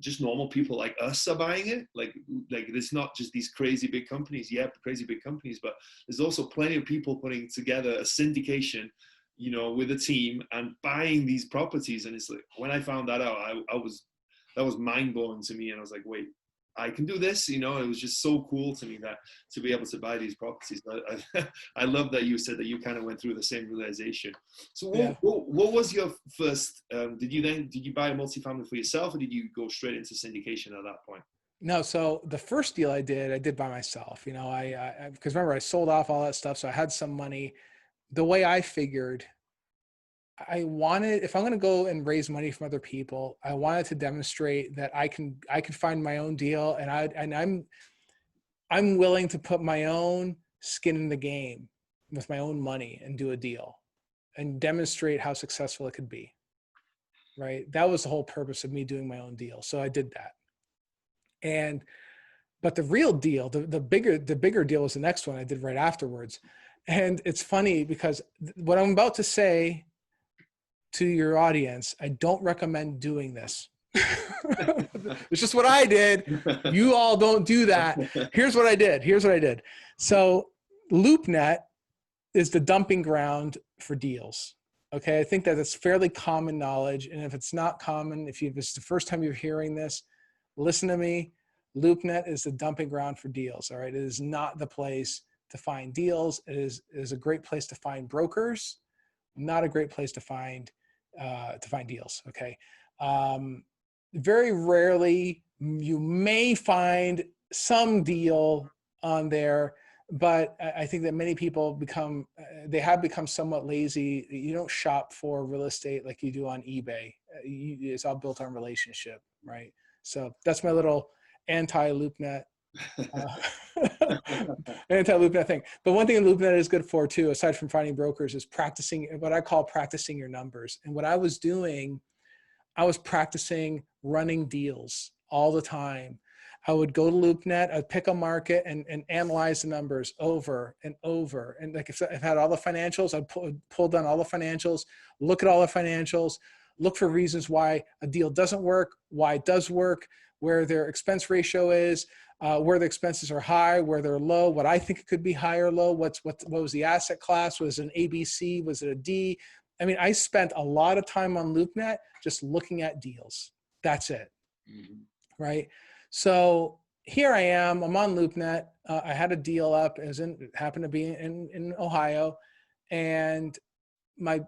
just normal people like us are buying it. Like it's not just these crazy big companies. Yeah, crazy big companies, but there's also plenty of people putting together a syndication, with a team and buying these properties. And it's like, when I found that out, that was mind blowing to me. And I was like, wait, I can do this, it was just so cool to me that to be able to buy these properties. I love that you said that you kind of went through the same realization. So what was your first, did you buy a multifamily for yourself, or did you go straight into syndication at that point? No. So the first deal I did by myself, because remember I sold off all that stuff. So I had some money. The way I figured, if I'm going to go and raise money from other people, I wanted to demonstrate that I could find my own deal, and I'm willing to put my own skin in the game with my own money and do a deal and demonstrate how successful it could be. Right? That was the whole purpose of me doing my own deal. So I did that. But the real deal, the bigger deal was the next one I did right afterwards. And it's funny because what I'm about to say to your audience, I don't recommend doing this. It's just what I did. You all don't do that. Here's what I did. So LoopNet is the dumping ground for deals. Okay. I think that it's fairly common knowledge. And if it's not common, if it's the first time you're hearing this, listen to me. LoopNet is the dumping ground for deals. All right. It is not the place to find deals. It is a great place to find brokers, not a great place to find deals. Okay. Very rarely you may find some deal on there, but I think that many people have become somewhat lazy. You don't shop for real estate like you do on eBay. It's all built on relationship, right? So that's my little anti-LoopNet thing. But one thing LoopNet is good for too, aside from finding brokers, is practicing what I call practicing your numbers. And what I was doing, I was practicing running deals all the time. I would go to LoopNet, I'd pick a market and analyze the numbers over and over. And like if I had all the financials, I'd pull down all the financials, look at all the financials, look for reasons why a deal doesn't work, why it does work, where their expense ratio is, where the expenses are high, where they're low, what I think it could be high or low, what was the asset class, was it an ABC, was it a D? I mean, I spent a lot of time on LoopNet just looking at deals. That's it, right? So here I am, I'm on LoopNet. I had a deal up, it happened to be in Ohio, and my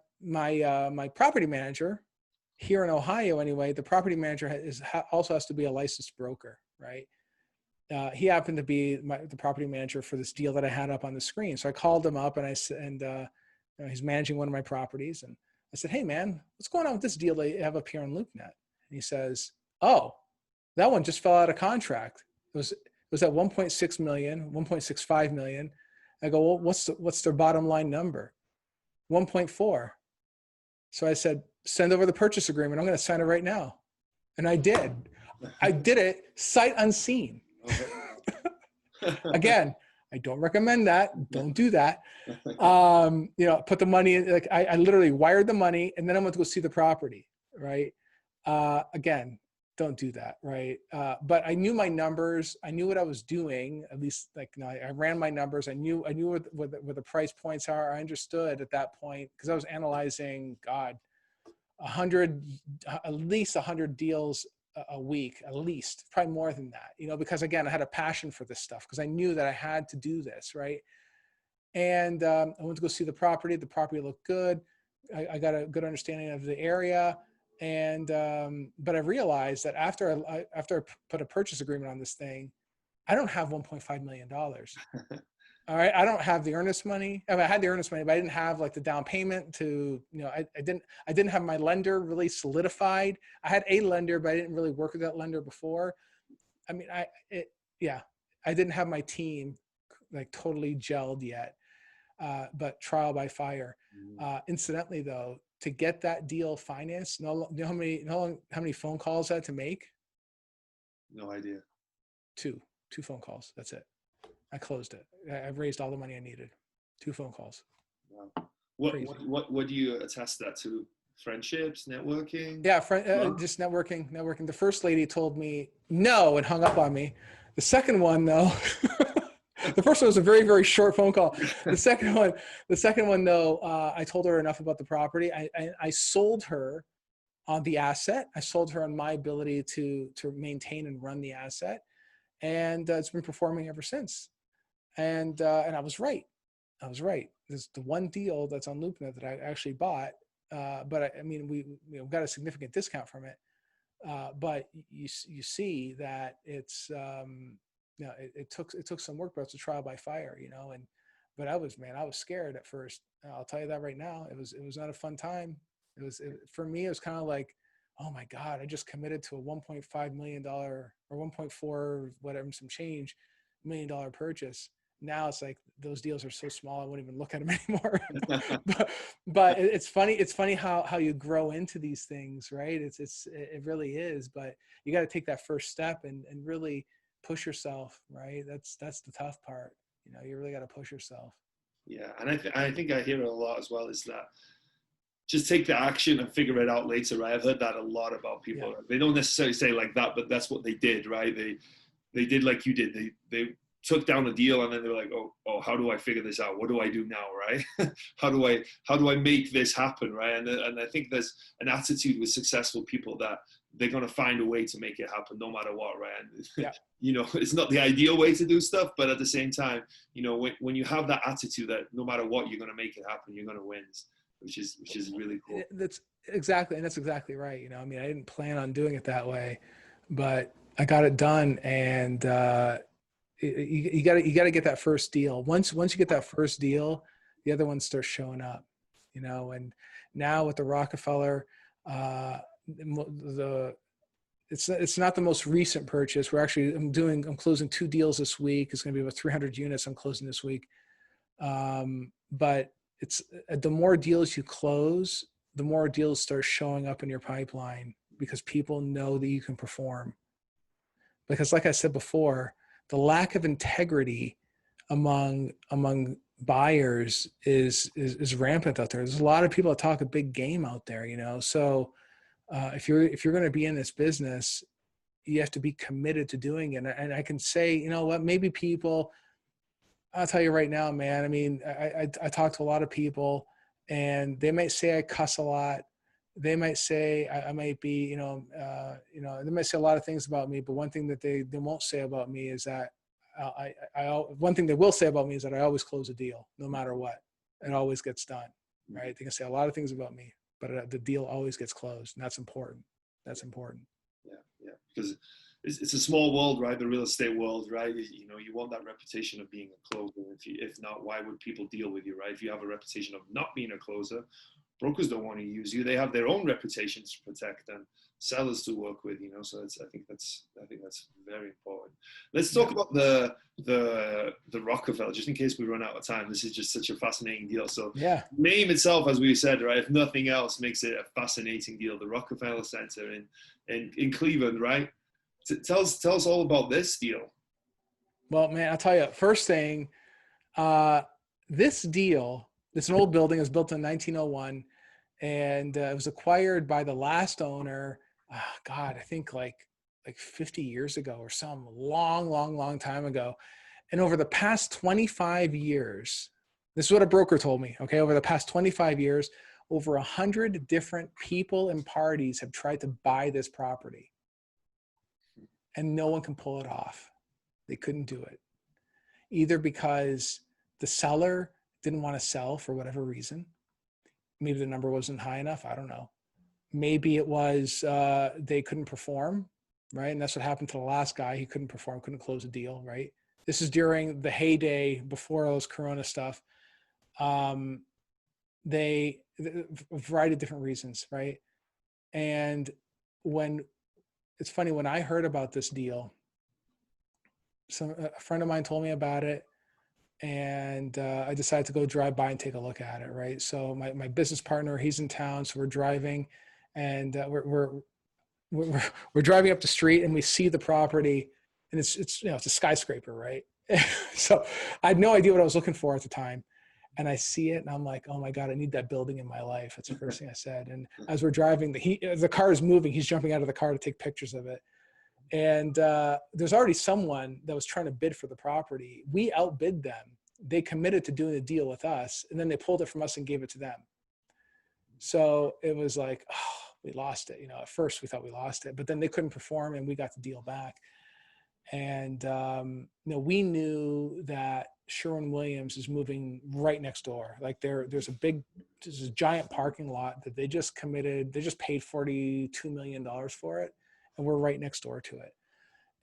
property manager here in Ohio, anyway, the property manager also has to be a licensed broker, right? He happened to be the property manager for this deal that I had up on the screen. So I called him up and he's managing one of my properties. And I said, hey man, what's going on with this deal that you have up here on LoopNet? And he says, oh, that one just fell out of contract. It was at 1.6 million, 1.65 million. I go, well, what's their bottom line number? 1.4. So I said, send over the purchase agreement. I'm going to sign it right now. And I did. I did it sight unseen. Again, I don't recommend that. Don't do that. You know, put the money in, like I literally wired the money and then I went to go see the property, right? Again, don't do that, right? But I knew my numbers. I knew what I was doing. At least, like, you know, I ran my numbers. I knew what the price points are. I understood at that point because I was analyzing, God, at least 100 deals a week, at least, probably more than that. You know, because again, I had a passion for this stuff because I knew that I had to do this, right? And I went to go see the property. The property looked good. I got a good understanding of the area. And, but I realized that after I put a purchase agreement on this thing, I don't have $1.5 million. All right. I don't have the earnest money. I mean, I had the earnest money, but I didn't have like the down payment to, you know, I didn't have my lender really solidified. I had a lender, but I didn't really work with that lender before. I mean, I didn't have my team like totally gelled yet, but trial by fire. Incidentally though, to get that deal financed, you know how many phone calls I had to make? No idea. Two phone calls. That's it. I closed it. I've raised all the money I needed. 2 phone calls. Wow. What do you attest that to? Friendships, networking? Yeah, just networking. The first lady told me no and hung up on me. The second one though, the first one was a very, very short phone call. The second one though, I told her enough about the property. I sold her on the asset. I sold her on my ability to maintain and run the asset. And it's been performing ever since. And I was right. There's the one deal that's on LoopNet that I actually bought. But I mean, we got a significant discount from it. But you see that it's, you know, it took some work, but it's a trial by fire, you know, but I was scared at first. I'll tell you that right now. It was not a fun time. For me, it was kind of like, oh my God, I just committed to a $1.5 million or 1.4, whatever, some change $1 million purchase. Now it's like those deals are so small I wouldn't even look at them anymore. but it's funny how you grow into these things, right? It really is. But you got to take that first step and really push yourself, right? That's the tough part. You know, you really got to push yourself. Yeah, and I think I hear it a lot as well. Is that just take the action and figure it out later, right? I've heard that a lot about people. Yeah. They don't necessarily say like that, but that's what they did, right? They did like you did. They took down a deal and then they're like, oh, how do I figure this out? What do I do now, right? how do I make this happen, right? And I think there's an attitude with successful people that they're going to find a way to make it happen no matter what, right? And, yeah. You know, it's not the ideal way to do stuff, but at the same time, you know, when you have that attitude that no matter what, you're going to make it happen, you're going to win, which is really cool. That's exactly right. You know, I mean, I didn't plan on doing it that way, but I got it done. And you got to get that first deal. Once you get that first deal, the other ones start showing up, you know. And now with the Rockefeller, it's not the most recent purchase. I'm closing 2 deals this week. It's going to be about 300 units I'm closing this week. But it's the more deals you close, the more deals start showing up in your pipeline because people know that you can perform. Because like I said before, the lack of integrity among buyers is rampant out there. There's a lot of people that talk a big game out there, you know. So if you're going to be in this business, you have to be committed to doing it. And I can say, you know what, maybe people, I'll tell you right now, man, I mean, I talk to a lot of people and they might say I cuss a lot. They might say I might be, you know, they might say a lot of things about me, but one thing that they won't say about me is that one thing they will say about me is that I always close a deal, no matter what. It always gets done, right? They can say a lot of things about me, but the deal always gets closed, and that's important. That's important. Yeah, because it's a small world, right? The real estate world, right? You know, you want that reputation of being a closer. If not, why would people deal with you, right? If you have a reputation of not being a closer, brokers don't want to use you. They have their own reputations to protect and sellers to work with, you know. So I think that's very important. Let's talk about the Rockefeller, just in case we run out of time. This is just such a fascinating deal. So yeah, name itself, as we said, right, if nothing else, makes it a fascinating deal. The Rockefeller Center in Cleveland, right? Tell us all about this deal. Well, man, I'll tell you, first thing, this deal, it's an old building. It was built in 1901, and it was acquired by the last owner. God, I think like 50 years ago or some long time ago. And over the past 25 years, this is what a broker told me. Okay, over the past 25 years, over 100 different people and parties have tried to buy this property, and no one can pull it off. They couldn't do it, either because the seller didn't want to sell for whatever reason. Maybe the number wasn't high enough. I don't know. Maybe it was they couldn't perform, right? And that's what happened to the last guy. He couldn't perform, couldn't close a deal, right? This is during the heyday before all this Corona stuff. A variety of different reasons, right? And it's funny, when I heard about this deal, a friend of mine told me about it, and I decided to go drive by and take a look at it, right? So my business partner, he's in town, so we're driving, and we're driving up the street, and we see the property, and it's it's a skyscraper, right? So I had no idea what I was looking for at the time, and I see it, and I'm like, oh my God, I need that building in my life. That's the first thing I said. And as we're driving, the car is moving. He's jumping out of the car to take pictures of it. And there's already someone that was trying to bid for the property. We outbid them. They committed to doing a deal with us, and then they pulled it from us and gave it to them. So it was like, oh, we lost it. At first we thought we lost it, but then they couldn't perform, and we got the deal back. And we knew that Sherwin-Williams is moving right next door. Like there's a giant parking lot that they just committed. They just paid $42 million for it, and we're right next door to it.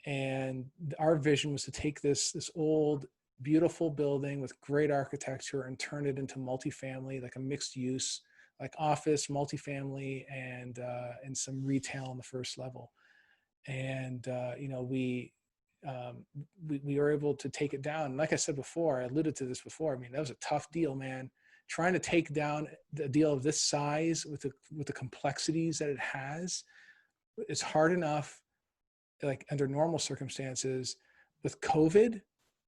And our vision was to take this old, beautiful building with great architecture and turn it into multifamily, like a mixed use, like office, multifamily, and some retail on the first level. And we were able to take it down. Like I said before, I alluded to this before. I mean, that was a tough deal, man. Trying to take down a deal of this size with the complexities that it has, it's hard enough, like under normal circumstances. With COVID,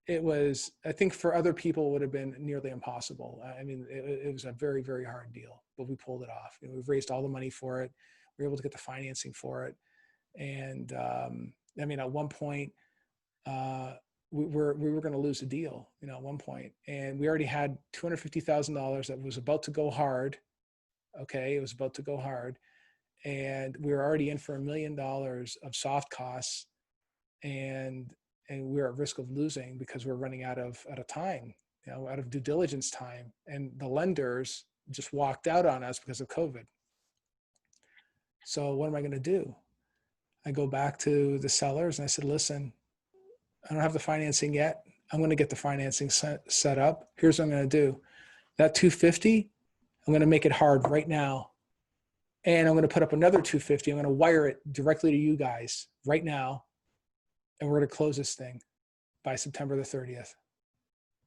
it was, I think for other people, it would have been nearly impossible. I mean, it was a very, very hard deal, but we pulled it off. We've raised all the money for it. We were able to get the financing for it. And I mean, at one point, we were going to lose a deal, at one point, and we already had $250,000 that was about to go hard. Okay. It was about to go hard, and we were already in for $1 million of soft costs, and we were at risk of losing because we're running out of time, out of due diligence time. And the lenders just walked out on us because of COVID. So what am I going to do? I go back to the sellers and I said, listen, I don't have the financing yet. I'm going to get the financing set up. Here's what I'm going to do. That 250, I'm going to make it hard right now. And I'm going to put up another 250. I'm going to wire it directly to you guys right now. And we're going to close this thing by September the 30th.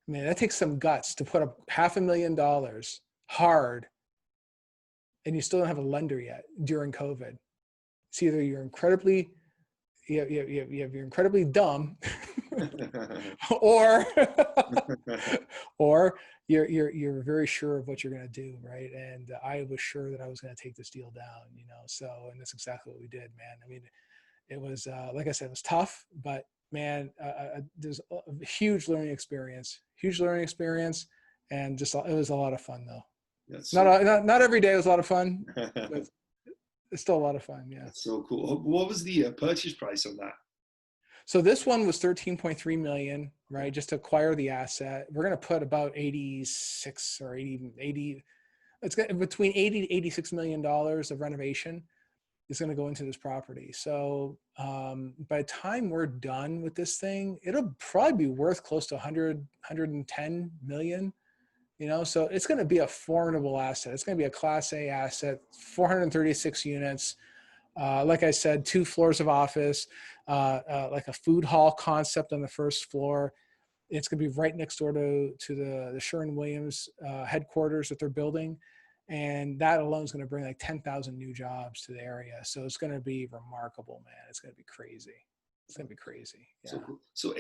I mean, that takes some guts to put up $500,000 hard, and you still don't have a lender yet during COVID. It's either you're incredibly dumb or you're very sure of what you're going to do, right? And I was sure that I was going to take this deal down, so, and that's exactly what we did, man. I mean, it was, like I said, it was tough, but man, there's a huge learning experience, and just, it was a lot of fun though. Not every day was a lot of fun, but it's still a lot of fun. Yeah. That's so cool. What was the purchase price on that? So this one was 13.3 million, right? Just to acquire the asset. We're going to put about 86 or 80, it's between 80 to $86 million of renovation is going to go into this property. So by the time we're done with this thing, it'll probably be worth close to 110 million. So it's going to be a formidable asset. It's going to be a Class A asset, 436 units. Like I said, 2 floors of office, like a food hall concept on the first floor. It's going to be right next door to the Sherwin-Williams headquarters that they're building. And that alone is going to bring like 10,000 new jobs to the area. So it's going to be remarkable, man. It's going to be crazy. It's going to be crazy. Yeah. So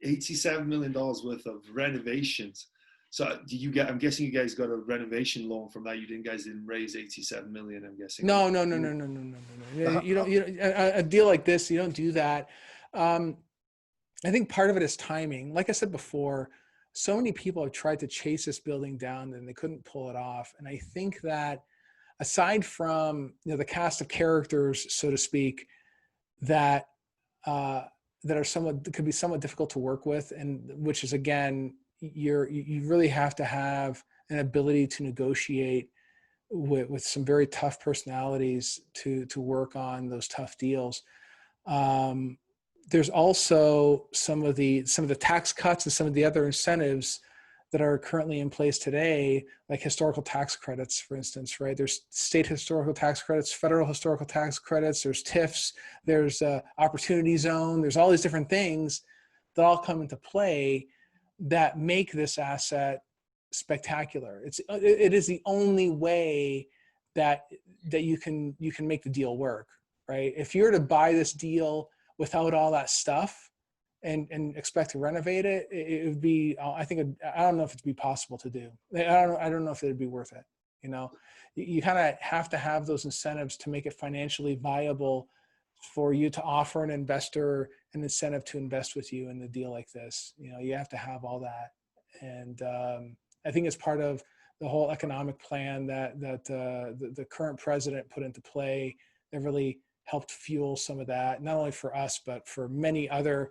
$87 million worth of renovations. So I'm guessing you guys got a renovation loan from that. Guys didn't raise 87 million, I'm guessing. No. You don't, a deal like this, you don't do that. I think part of it is timing. Like I said before, so many people have tried to chase this building down and they couldn't pull it off. And I think that aside from, the cast of characters, so to speak, that that could be somewhat difficult to work with, and which is, again, you really have to have an ability to negotiate with some very tough personalities to work on those tough deals. There's also some of the tax cuts and some of the other incentives that are currently in place today, like historical tax credits, for instance, right? There's state historical tax credits, federal historical tax credits, there's TIFs, there's opportunity zone, there's all these different things that all come into play that make this asset spectacular. It is the only way that you can make the deal work, right? If you're to buy this deal without all that stuff and expect to renovate it, it would be, I don't know if it'd be possible to do. I don't know if it'd be worth it. You kind of have to have those incentives to make it financially viable for you to offer an investor an incentive to invest with you in a deal like this. You have to have all that. And I think it's part of the whole economic plan that the current president put into play that really helped fuel some of that, not only for us, but for many other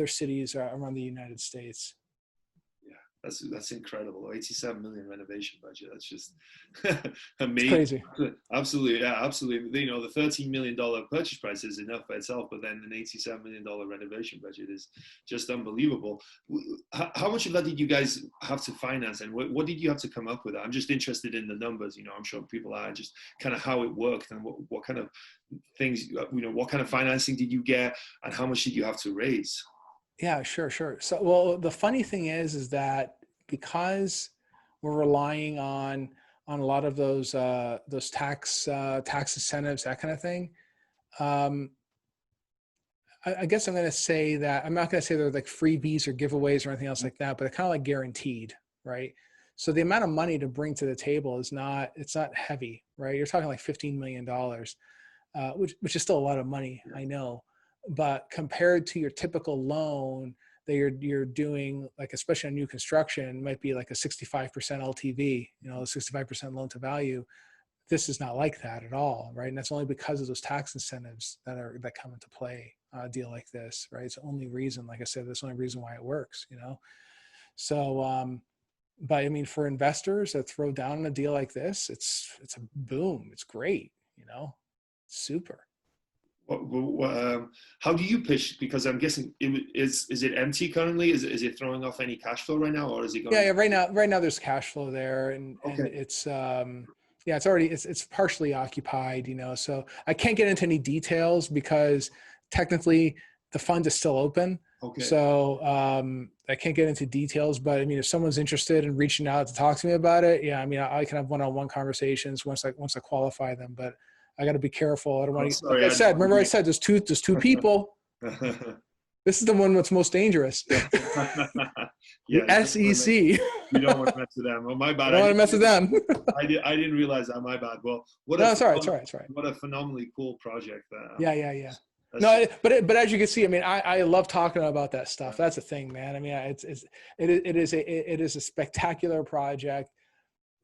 cities around the United States. Yeah, that's incredible. 87 million renovation budget. That's just amazing. It's crazy. Absolutely, yeah, absolutely. The $13 million purchase price is enough by itself, but then an $87 million renovation budget is just unbelievable. How much of that did you guys have to finance, and what did you have to come up with? I'm just interested in the numbers. I'm sure people are, just kind of how it worked and what kind of things, what kind of financing did you get, and how much did you have to raise? Yeah, sure. So, well, the funny thing is that because we're relying on a lot of those tax incentives, that kind of thing. I guess I'm going to say that I'm not going to say they're like freebies or giveaways or anything else like that, but they're kind of like guaranteed, right? So the amount of money to bring to the table it's not heavy, right? You're talking like $15 million, which is still a lot of money, I know. But compared to your typical loan that you're doing, like especially on new construction, might be like a 65% LTV, 65% loan to value. This is not like that at all, right? And that's only because of those tax incentives that come into play a deal like this, right? It's the only reason, like I said, that's the only reason why it works, So, but I mean, for investors that throw down on a deal like this, it's a boom. It's great, super. How do you pitch? Because I'm guessing is it empty currently? Is it throwing off any cash flow right now, or is it going? Yeah. Right now there's cash flow there, and it's it's already it's partially occupied. So I can't get into any details because technically the fund is still open. Okay. So I can't get into details, but I mean, if someone's interested in reaching out to talk to me about it, yeah, I mean, I can have one-on-one conversations once I qualify them, but I got to be careful. I don't want to. Like I said, remember I said there's two people. This is the one that's most dangerous. Yeah, SEC. You don't want to mess with them. Oh, my bad. I don't want to mess with them. I didn't realize that. My bad. Well, it's all right. What a phenomenally cool project. Yeah. No, but as you can see, I mean, I love talking about that stuff. That's the thing, man. I mean, it is a spectacular project.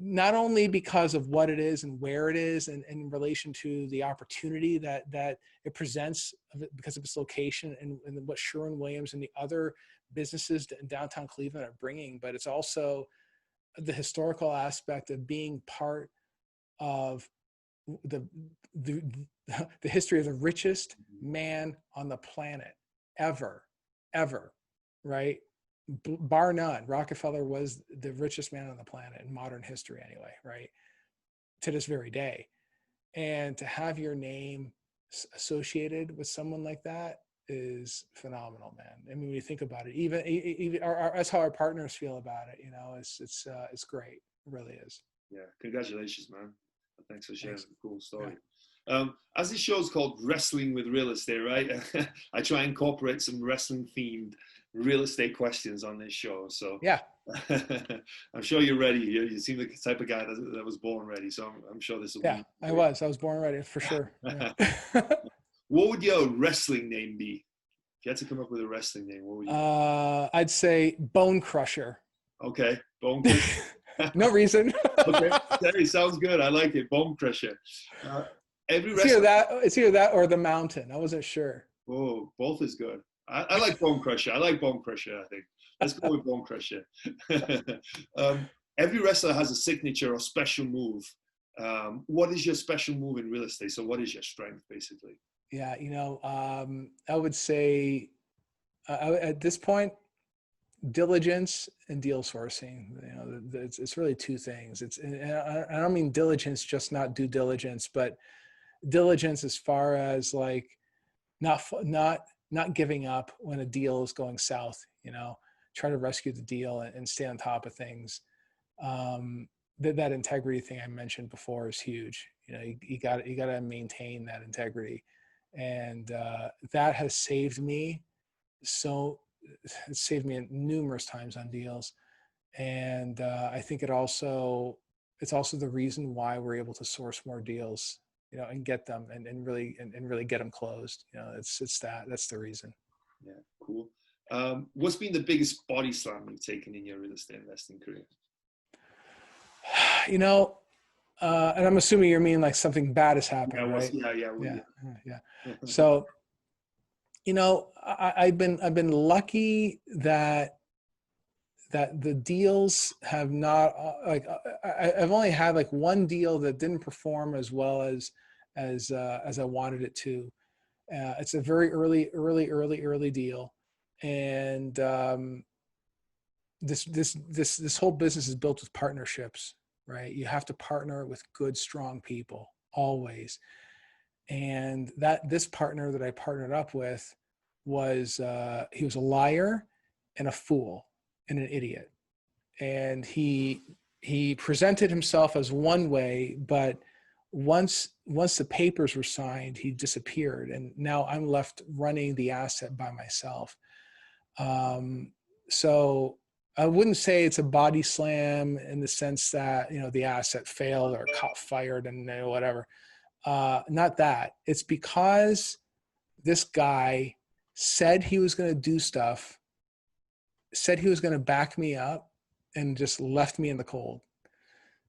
Not only because of what it is and where it is and in relation to the opportunity that it presents because of its location and what Sherwin-Williams and the other businesses in downtown Cleveland are bringing, but it's also the historical aspect of being part of the history of the richest man on the planet ever, right? Bar none, Rockefeller was the richest man on the planet in modern history anyway, right? To this very day. And to have your name associated with someone like that is phenomenal, man. I mean, when you think about it, even that's how our partners feel about it, it's great. It really is. Yeah. Congratulations, man. Thanks for sharing the cool story. Yeah. As this show's called Wrestling with Real Estate, right? I try and incorporate some wrestling themed real estate questions on this show. So Yeah. I'm sure you're ready. You seem like the type of guy that was born ready. So I'm sure this will Yeah, be. I was born ready for sure. Yeah. What would your wrestling name be? If you had to come up with a wrestling name, what would you? I'd say Bone Crusher. Okay, Bone Crusher. No reason. Okay, sounds good. I like it. Bone Crusher. Every It's either that or the Mountain. I wasn't sure. Oh, both is good. I like Bone Crusher. I like Bone Crusher, I think. Let's go with Bone Crusher. Every wrestler has a signature or special move. What is your special move in real estate? So what is your strength, basically? Yeah, I would say at this point, diligence and deal sourcing. It's really two things. I don't mean diligence, just not due diligence, but diligence as far as like not giving up when a deal is going south. Try to rescue the deal and stay on top of things. That integrity thing I mentioned before is huge. You got to maintain that integrity, and that has saved me. It saved me numerous times on deals, and I think it's also the reason why we're able to source more deals, and get them and really get them closed. That's the reason. Yeah, cool. What's been the biggest body slam you've taken in your real estate investing career? And I'm assuming you're meaning like something bad has happened, right? Yeah. So, I've been lucky that the deals have not I've only had like one deal that didn't perform as well as I wanted it to. It's a very early deal, and this whole business is built with partnerships, right? You have to partner with good, strong people always. And this partner that I partnered up with he was a liar and a fool and an idiot. And he presented himself as one way, but once the papers were signed, he disappeared. And now I'm left running the asset by myself. So I wouldn't say it's a body slam in the sense that, the asset failed or caught fired and whatever. Not that. It's because this guy said he was going to do stuff, said he was going to back me up, and just left me in the cold.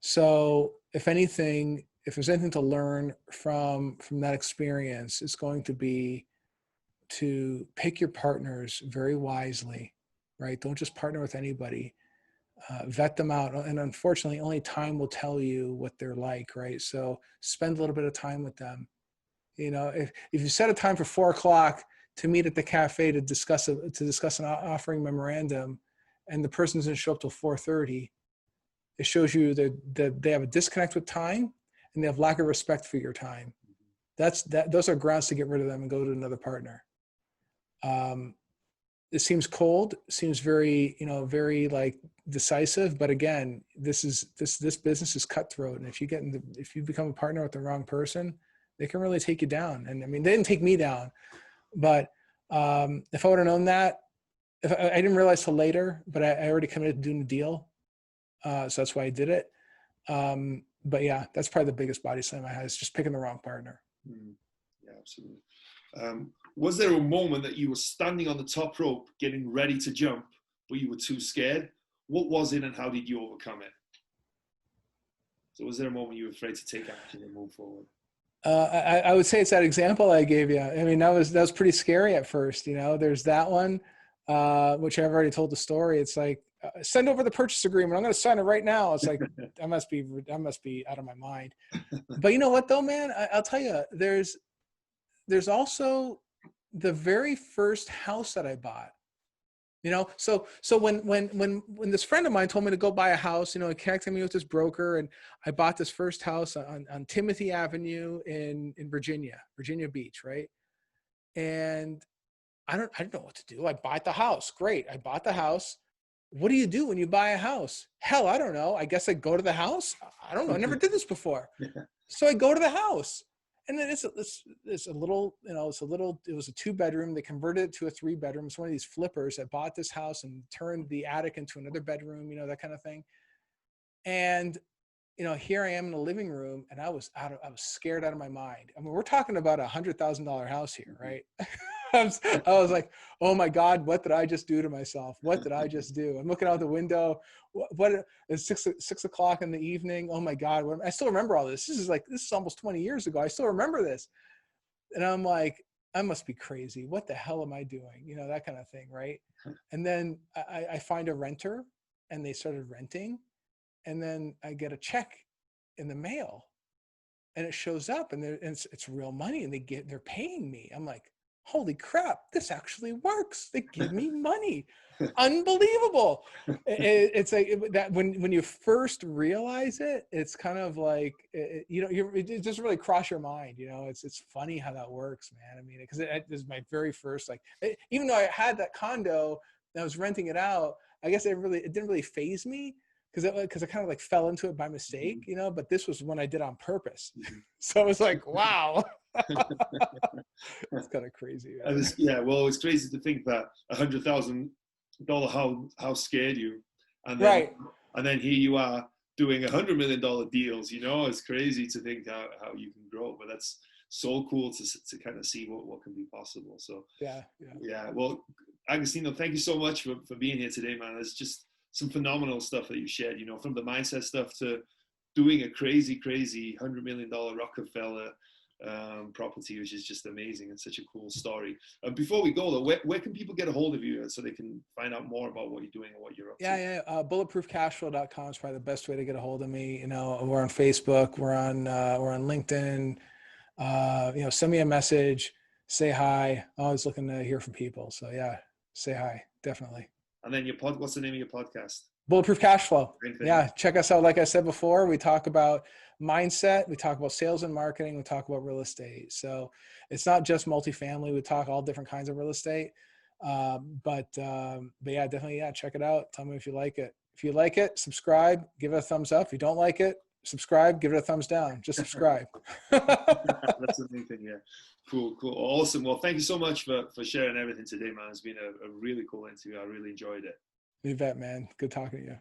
So if there's anything to learn from that experience, it's going to be to pick your partners very wisely, right? Don't just partner with anybody. Vet them out. And unfortunately, only time will tell you what they're like, right? So spend a little bit of time with them. If you set a time for 4:00 to meet at the cafe to discuss an offering memorandum, and the person doesn't show up till 4:30, it shows you that they have a disconnect with time and they have lack of respect for your time. Those are grounds to get rid of them and go to another partner. It seems cold, seems very, very like decisive, but again, this business is cutthroat. And if you become a partner with the wrong person, they can really take you down. And I mean, they didn't take me down, but if I would have known that, I didn't realize till later, but I already committed to doing the deal. So that's why I did it. But yeah, that's probably the biggest body slam I had, is just picking the wrong partner. Yeah, absolutely. Was there a moment that you were standing on the top rope, getting ready to jump, but you were too scared? What was it, and how did you overcome it? So was there a moment you were afraid to take action and move forward? I would say it's that example I gave you. I mean, that was pretty scary at first. There's that one, which I've already told the story. It's like, send over the purchase agreement. I'm going to sign it right now. It's like, I must be out of my mind. But you know what though, man, I'll tell you, there's also the very first house that I bought. So when this friend of mine told me to go buy a house, he connected me with this broker, and I bought this first house on Timothy Avenue in Virginia Beach, right? And I don't know what to do. I bought the house. Great. I bought the house. What do you do when you buy a house? Hell, I don't know. I guess I go to the house. I don't know. I never did this before. So I go to the house, And then it's a little, you know, it was a 2-bedroom. They converted it to a 3-bedroom. It's one of these flippers that bought this house and turned the attic into another bedroom, you know, that kind of thing. And, you know, here I am in the living room, and I was scared out of my mind. I mean, we're talking about $100,000 house here, right? I was like, oh my God, what did I just do to myself? What did I just do? I'm looking out the window. It's 6 o'clock in the evening. Oh my God. I still remember all this. This is almost 20 years ago. I still remember this. And I'm like, I must be crazy. What the hell am I doing? You know, that kind of thing. Right. And then I find a renter, and they started renting. And then I get a check in the mail, and it shows up, and it's real money, and they're paying me. I'm like, holy crap, this actually works. They give me money. Unbelievable. It's like that when you first realize it, it's kind of like, you know, it doesn't really cross your mind. You know, it's funny how that works, man. I mean, because it was my very first, like, even though I had that condo and I was renting it out, I guess it didn't really faze me. Because I kind of like fell into it by mistake, you know, but this was one I did on purpose. So it was like, wow. It's kind of crazy. Yeah, well, it's crazy to think that $100,000 house scared you, and then, right. And then here you are doing $100 million deals. You know, it's crazy to think how you can grow, but that's so cool to kind of see what can be possible. So yeah. Well, Agostino, thank you so much for being here today, man. It's just some phenomenal stuff that you shared, you know, from the mindset stuff to doing a crazy $100 million Rockefeller property, which is just amazing and such a cool story. Before we go though, where can people get a hold of you so they can find out more about what you're doing and what you're up to? Bulletproofcashflow.com is probably the best way to get a hold of me. You know, we're on Facebook, we're on LinkedIn. You know, send me a message, say hi. Always looking to hear from people. So yeah, say hi, definitely. And then what's the name of your podcast? Bulletproof Cash Flow. Yeah, check us out. Like I said before, we talk about mindset, we talk about sales and marketing, we talk about real estate. So it's not just multifamily. We talk all different kinds of real estate. But yeah, definitely, yeah, check it out. Tell me if you like it. If you like it, subscribe, give it a thumbs up. If you don't like it, subscribe, give it a thumbs down. Just subscribe. That's the main thing, yeah. Cool. Awesome. Well, thank you so much for sharing everything today, man. It's been a really cool interview. I really enjoyed it. You bet, man. Good talking to you.